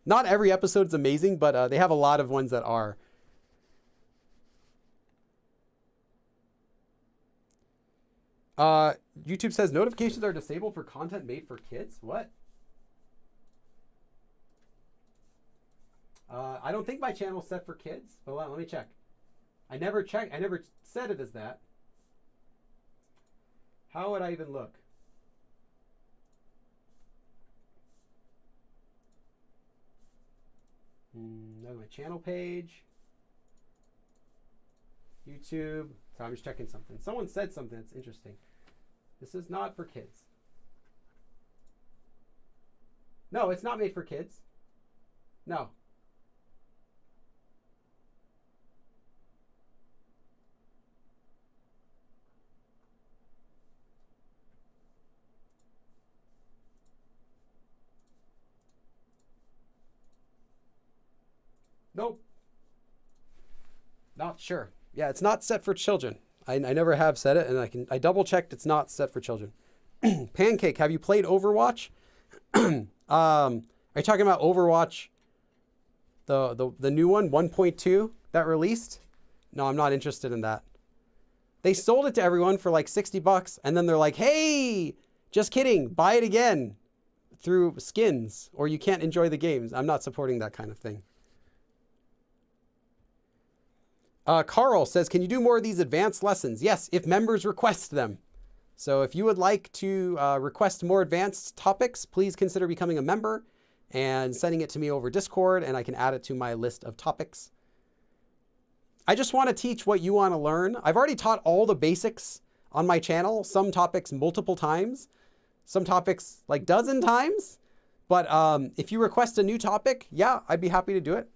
Not every episode is amazing, but they have a lot of ones that are. YouTube says notifications are disabled for content made for kids. What? I don't think my channel's set for kids. Hold on, let me check. I never said it as that. How would I even look? have my channel page. YouTube. So I'm just checking something. Someone said something that's interesting. This is not for kids. No, it's not made for kids. No. Nope. Not sure. Yeah, it's not set for children. I never have said it, and I double checked. It's not set for children. Pancake, have you played Overwatch? Are you talking about Overwatch, the new one, 1.2 that released? No, I'm not interested in that. They sold it to everyone for like $60, and then they're like, "Hey, just kidding, buy it again through skins, or you can't enjoy the games." I'm not supporting that kind of thing. Carl says, can you do more of these advanced lessons? Yes, if members request them. So if you would like to request more advanced topics, please consider becoming a member and sending it to me over Discord, and I can add it to my list of topics. I just want to teach what you want to learn. I've already taught all the basics on my channel, some topics multiple times, some topics like dozen times. But if you request a new topic, yeah, I'd be happy to do it.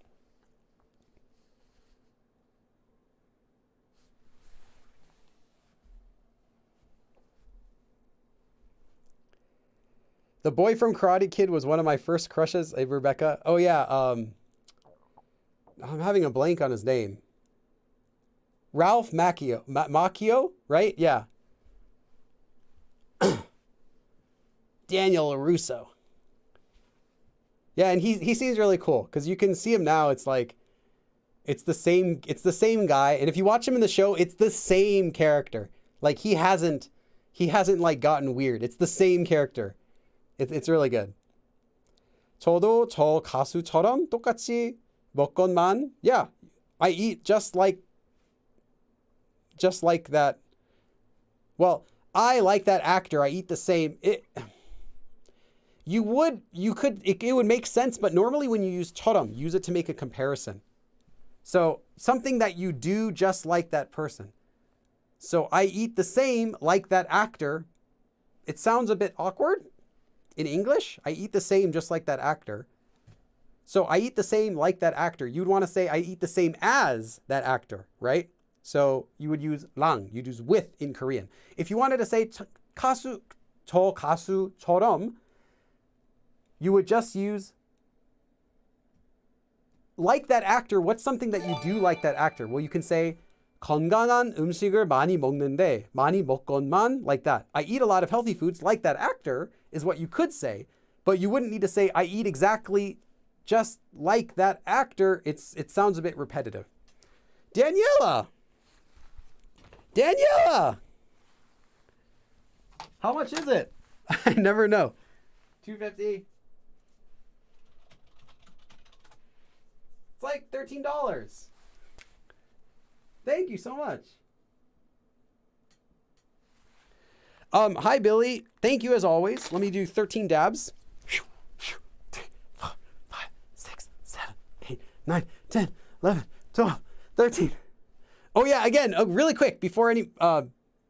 The boy from Karate Kid was one of my first crushes. Hey, Rebecca. Oh, yeah. I'm having a blank on his name. Ralph Macchio, right? Yeah. Daniel LaRusso. Yeah, and he seems really cool because you can see him now. It's like, it's the same guy. And if you watch him in the show, it's the same character. Like he hasn't like gotten weird. It's the same character. It's really good. 저도 저 가수처럼 똑같이 먹건만. Yeah, I eat just like that. Well, I like that actor. I eat the same. It would make sense, but normally when you use 처럼, use it to make a comparison. So something that you do just like that person. So I eat the same like that actor. It sounds a bit awkward. In English, I eat the same just like that actor. So I eat the same like that actor. You'd want to say I eat the same as that actor, right? So you would use 랑, you'd use with in Korean. If you wanted to say 가수, 저 가수처럼, you would just use like that actor. What's something that you do like that actor? Well, you can say 건강한 음식을 많이 먹는데 많이 먹건만, like that. I eat a lot of healthy foods like that actor is what you could say, but you wouldn't need to say I eat exactly just like that actor. It sounds a bit repetitive. Daniela, how much is it? I never know. $2.50. It's like $13. Thank you so much. Hi, Billy. Thank you as always. Let me do 13 dabs. 3, 4, 5, 6, 7, 8, 9, 10, 11, 12, 13. Oh, yeah. Again, really quick before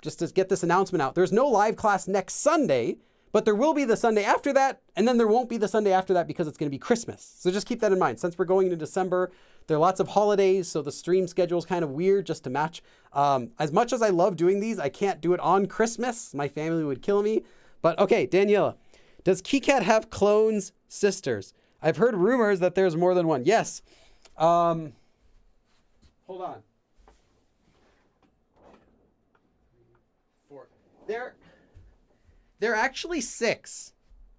just to get this announcement out. There's no live class next Sunday, but there will be the Sunday after that. And then there won't be the Sunday after that because it's going to be Christmas. So just keep that in mind. Since we're going into December, there are lots of holidays, so the stream schedule is kind of weird just to match. As much as I love doing these, I can't do it on Christmas. My family would kill me. But okay, Daniela, does KiCat have clones, sisters? I've heard rumors that there's more than one. Yes. Hold on. 4. There are actually 6.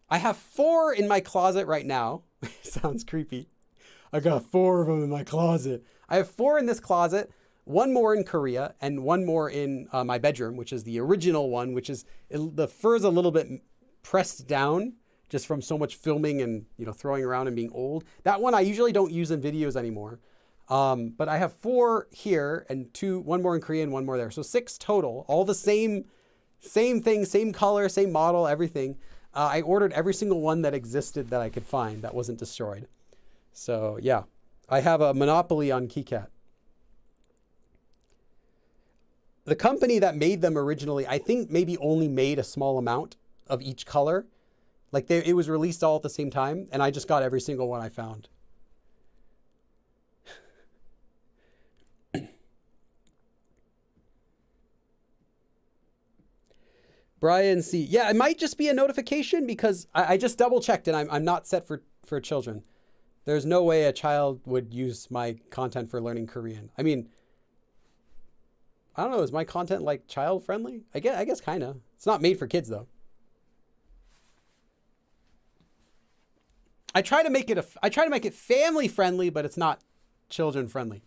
I have 4 in my closet right now. Sounds creepy. I got 4 of them in my closet. I have 4 in this closet, 1 more in Korea, and 1 more in my bedroom, which is the original one, which is, the fur's a little bit pressed down just from so much filming and, throwing around and being old. That one I usually don't use in videos anymore. But I have 4 here and 1 more in Korea and 1 more there. So 6 total, all the same thing, same color, same model, everything. I ordered every single one that existed that I could find that wasn't destroyed. So yeah, I have a monopoly on KiCad. The company that made them originally, I think maybe only made a small amount of each color. Like it was released all at the same time, and I just got every single one I found. Brian C. Yeah, it might just be a notification because I just double checked and I'm not set for children. There's no way a child would use my content for learning Korean. I mean, I don't know, is my content like child friendly? I guess kind of. It's not made for kids though. I try to make it family friendly, but it's not children friendly.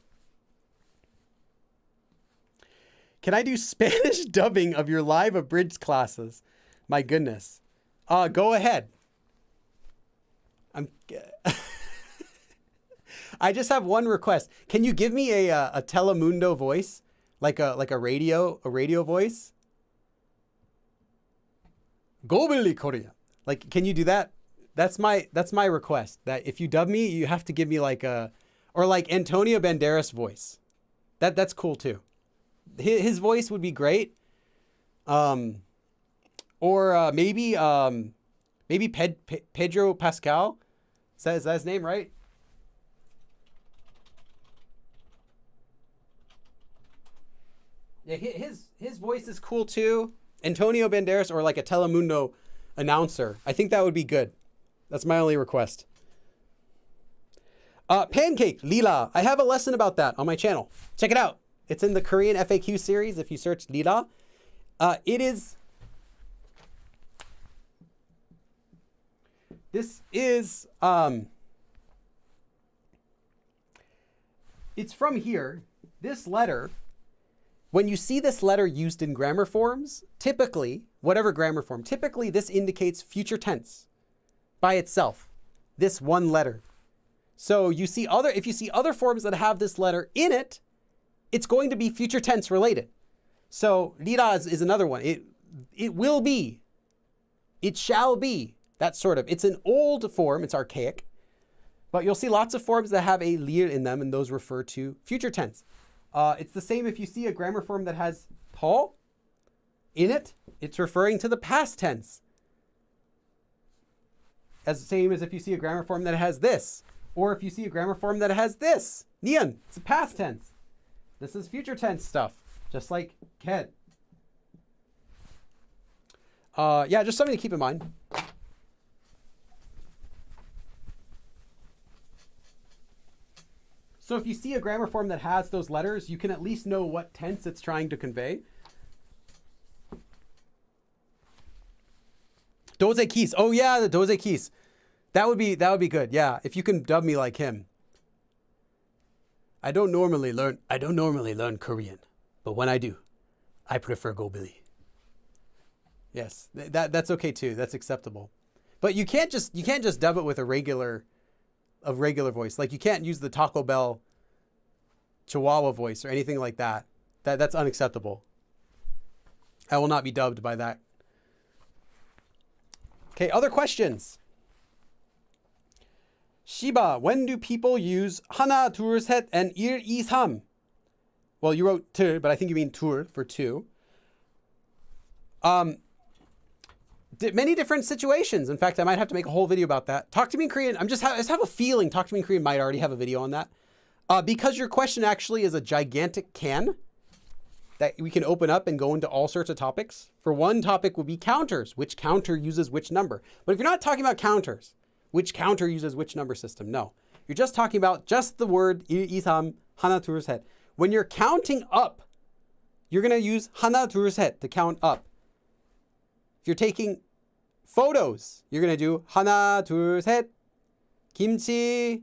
Can I do Spanish dubbing of your live abridged classes? My goodness. Go ahead. I just have one request. Can you give me a Telemundo voice? Like a radio voice? Gobili Korea. Like, can you do that? That's my request. That if you dub me, you have to give me like Antonio Banderas voice. That's cool too. His voice would be great. Or maybe Pedro Pascal. Is that his name, right? Yeah, his voice is cool too. Antonio Banderas or like a Telemundo announcer. I think that would be good. That's my only request. Pancake, Lila. I have a lesson about that on my channel. Check it out. It's in the Korean FAQ series. If you search Lila, it's from here. This letter, when you see this letter used in grammar forms, typically, whatever grammar form, typically this indicates future tense by itself, this one letter. So if you see other forms that have this letter in it, it's going to be future tense related. So lira is another one. It will be, it shall be, that sort of. It's an old form, it's archaic, but you'll see lots of forms that have a lir in them, and those refer to future tense. It's the same if you see a grammar form that has 더 in it, it's referring to the past tense. As the same as if you see a grammar form that has this, or if you see a grammar form that has this, nian, it's a past tense. This is future tense stuff, just like ket. Yeah, just something to keep in mind. So if you see a grammar form that has those letters, you can at least know what tense it's trying to convey. Doze keys. Oh yeah, the doze keys. That would be good. Yeah, if you can dub me like him. I don't normally learn Korean, but when I do, I prefer Gobili. Yes, that's okay too. That's acceptable. But you can't just dub it with a regular voice. Like you can't use the Taco Bell Chihuahua voice or anything like that. That's unacceptable. I will not be dubbed by that. Okay, other questions. Shiba, when do people use 하나, 둘, 셋, and 1, 2, 3? Well, you wrote two, but I think you mean tur for two. Many different situations. In fact, I might have to make a whole video about that. Talk to me in Korean. I just have a feeling Talk to me in Korean might already have a video on that. Because your question actually is a gigantic can that we can open up and go into all sorts of topics. For one topic would be counters. Which counter uses which number? But if you're not talking about counters, which counter uses which number system? No. You're just talking about just the word 1, 2, 3, 하나, 둘, 셋. When you're counting up, you're going to use 하나, 둘, 셋 to count up. If you're taking photos, you're going to do 하나, 둘, 셋, 김치.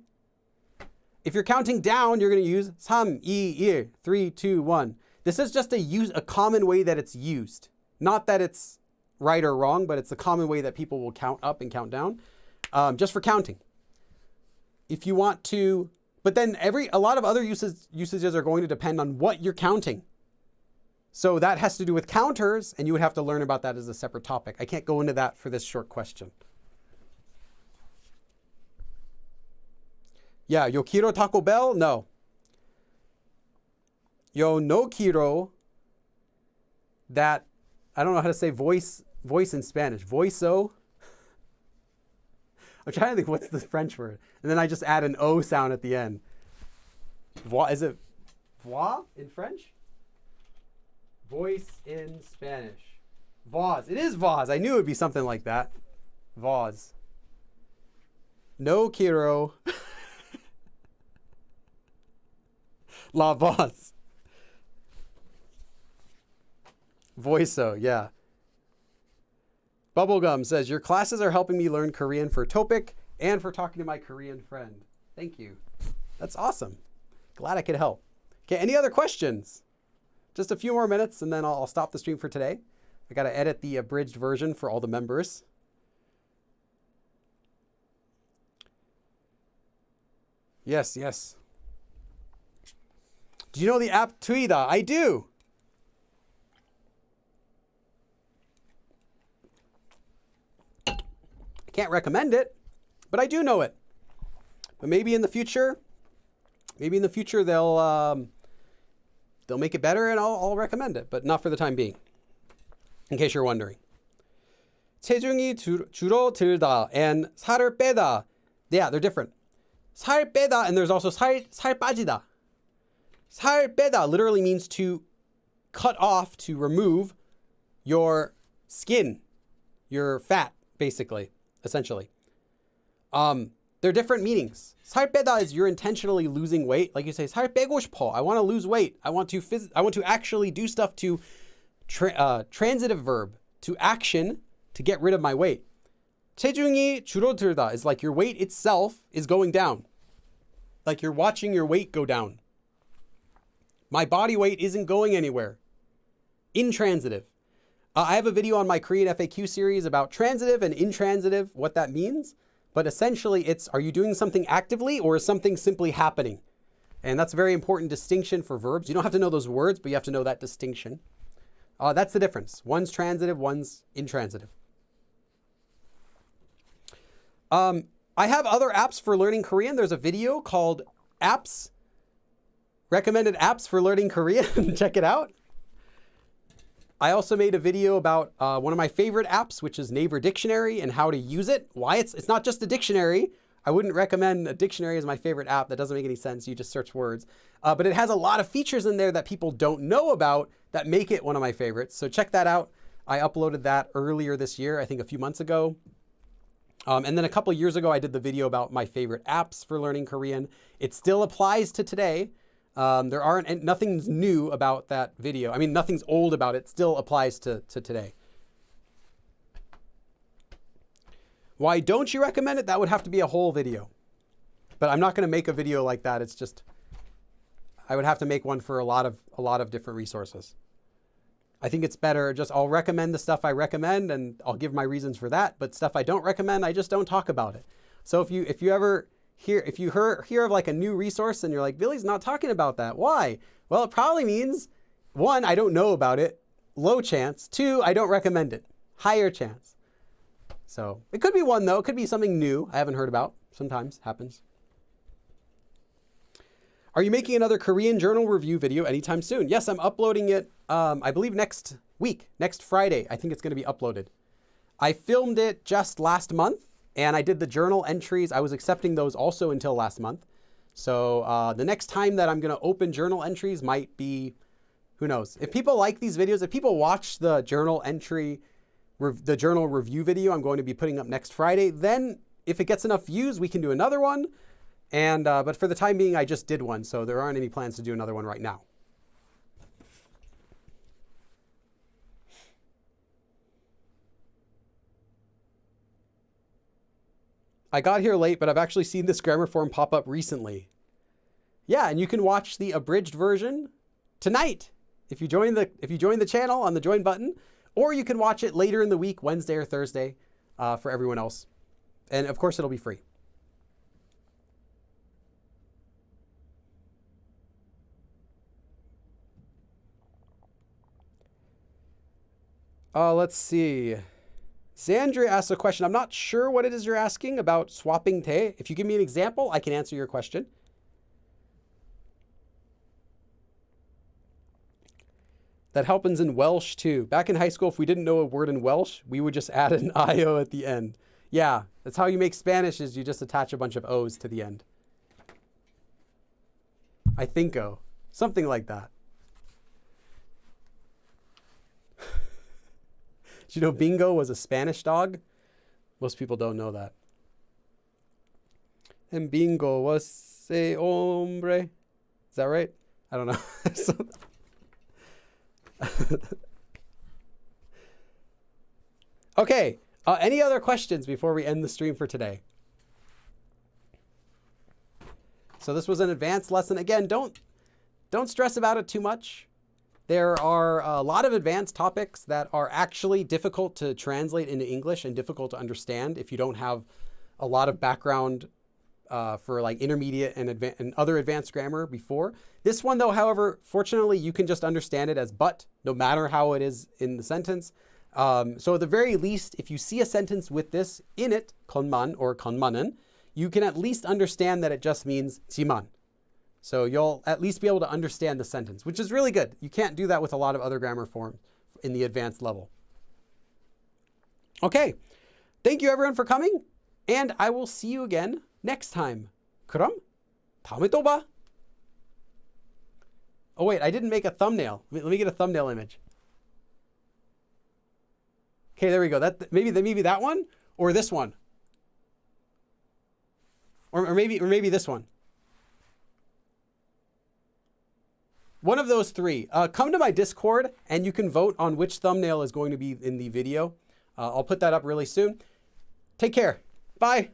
If you're counting down, you're going to use 3, 2, 1, 3, 2, 1. This is just a common way that it's used. Not that it's right or wrong, but it's a common way that people will count up and count down. Just for counting. If you want to, but then a lot of other usages are going to depend on what you're counting. So that has to do with counters, and you would have to learn about that as a separate topic. I can't go into that for this short question. Yeah, yo quiero Taco Bell? No. Yo no quiero that, I don't know how to say voice in Spanish. Voice-o? I'm trying to think what's the French word. And then I just add an O sound at the end. Is it voix in French? Voice in Spanish. Voz. It is voz. I knew it would be something like that. Voz. No quiero. La voz. Voice-o, yeah. Bubblegum says, your classes are helping me learn Korean for TOPIK and for talking to my Korean friend. Thank you. That's awesome. Glad I could help. Okay, any other questions? Just a few more minutes and then I'll stop the stream for today. I got to edit the abridged version for all the members. Yes, yes. Do you know the app Tuida? I do. I can't recommend it, but I do know it. But maybe in the future they'll make it better and I'll recommend it, but not for the time being. In case you're wondering. 체중이 줄어들다 and 살을 빼다. Yeah, they're different. 살 빼다, and there's also 살 빠지다. 살 빼다 literally means to cut off, to remove your skin, your fat, basically, essentially. They're different meanings. 살 빼다 is you're intentionally losing weight. Like you say, 살 빼고 싶어. I want to lose weight. I want to actually do stuff to transitive verb, to action, to get rid of my weight. 체중이 줄어들다 is like your weight itself is going down. Like you're watching your weight go down. My body weight isn't going anywhere. Intransitive. I have a video on my Korean FAQ series about transitive and intransitive, what that means. But essentially it's, are you doing something actively or is something simply happening? And that's a very important distinction for verbs. You don't have to know those words, but you have to know that distinction. That's the difference. One's transitive, one's intransitive. I have other apps for learning Korean. There's a video called Recommended Apps for Learning Korean. Check it out. I also made a video about one of my favorite apps, which is Naver Dictionary, and how to use it. Why it's not just a dictionary. I wouldn't recommend a dictionary as my favorite app. That doesn't make any sense. You just search words. But it has a lot of features in there that people don't know about that make it one of my favorites. So check that out. I uploaded that earlier this year, I think a few months ago. And then a couple years ago, I did the video about my favorite apps for learning Korean. It still applies to today. Nothing's new about that video. I mean, nothing's old about it. Still applies to today. Why don't you recommend it? That would have to be a whole video. But I'm not going to make a video like that. It's just, I would have to make one for a lot of different resources. I think it's better just I'll recommend the stuff I recommend and I'll give my reasons for that. But stuff I don't recommend, I just don't talk about it. So if you ever hear of like a new resource and you're like, Billy's not talking about that. Why? Well, it probably means 1, I don't know about it. Low chance. 2, I don't recommend it. Higher chance. So it could be 1 though. It could be something new I haven't heard about. Sometimes happens. Are you making another Korean journal review video anytime soon? Yes, I'm uploading it, I believe next week, next Friday. I think it's going to be uploaded. I filmed it just last month and I did the journal entries. I was accepting those also until last month. So the next time that I'm going to open journal entries might be, who knows? If people like these videos, if people watch the journal entry, the journal review video I'm going to be putting up next Friday, then if it gets enough views, we can do another one. And but for the time being, I just did one, so there aren't any plans to do another one right now. I got here late, but I've actually seen this grammar form pop up recently. Yeah, and you can watch the abridged version tonight if you join the channel on the join button, or you can watch it later in the week, Wednesday or Thursday, for everyone else. And of course, it'll be free. Let's see. Sandra asked a question. I'm not sure what it is you're asking about swapping te. If you give me an example, I can answer your question. That happens in Welsh too. Back in high school, if we didn't know a word in Welsh, we would just add an IO at the end. Yeah, that's how you make Spanish, is you just attach a bunch of O's to the end. I think-o. Something like that. Did you know Bingo was a Spanish dog? Most people don't know that. And Bingo was a hombre. Is that right? I don't know. Okay. Any other questions before we end the stream for today? So this was an advanced lesson. Again, don't stress about it too much. There are a lot of advanced topics that are actually difficult to translate into English and difficult to understand if you don't have a lot of background for like intermediate and other advanced grammar before. This one though, however, fortunately, you can just understand it as but, no matter how it is in the sentence. So at the very least, if you see a sentence with this in it, konman or konmanen, you can at least understand that it just means jiman. So you'll at least be able to understand the sentence, which is really good. You can't do that with a lot of other grammar forms in the advanced level. Okay, thank you everyone for coming, and I will see you again next time. 그럼 다음에 또 봐. Oh wait, I didn't make a thumbnail. Let me get a thumbnail image. Okay, there we go. Maybe that one or this one, or maybe this one. One of those three. Come to my Discord and you can vote on which thumbnail is going to be in the video. I'll put that up really soon. Take care. Bye.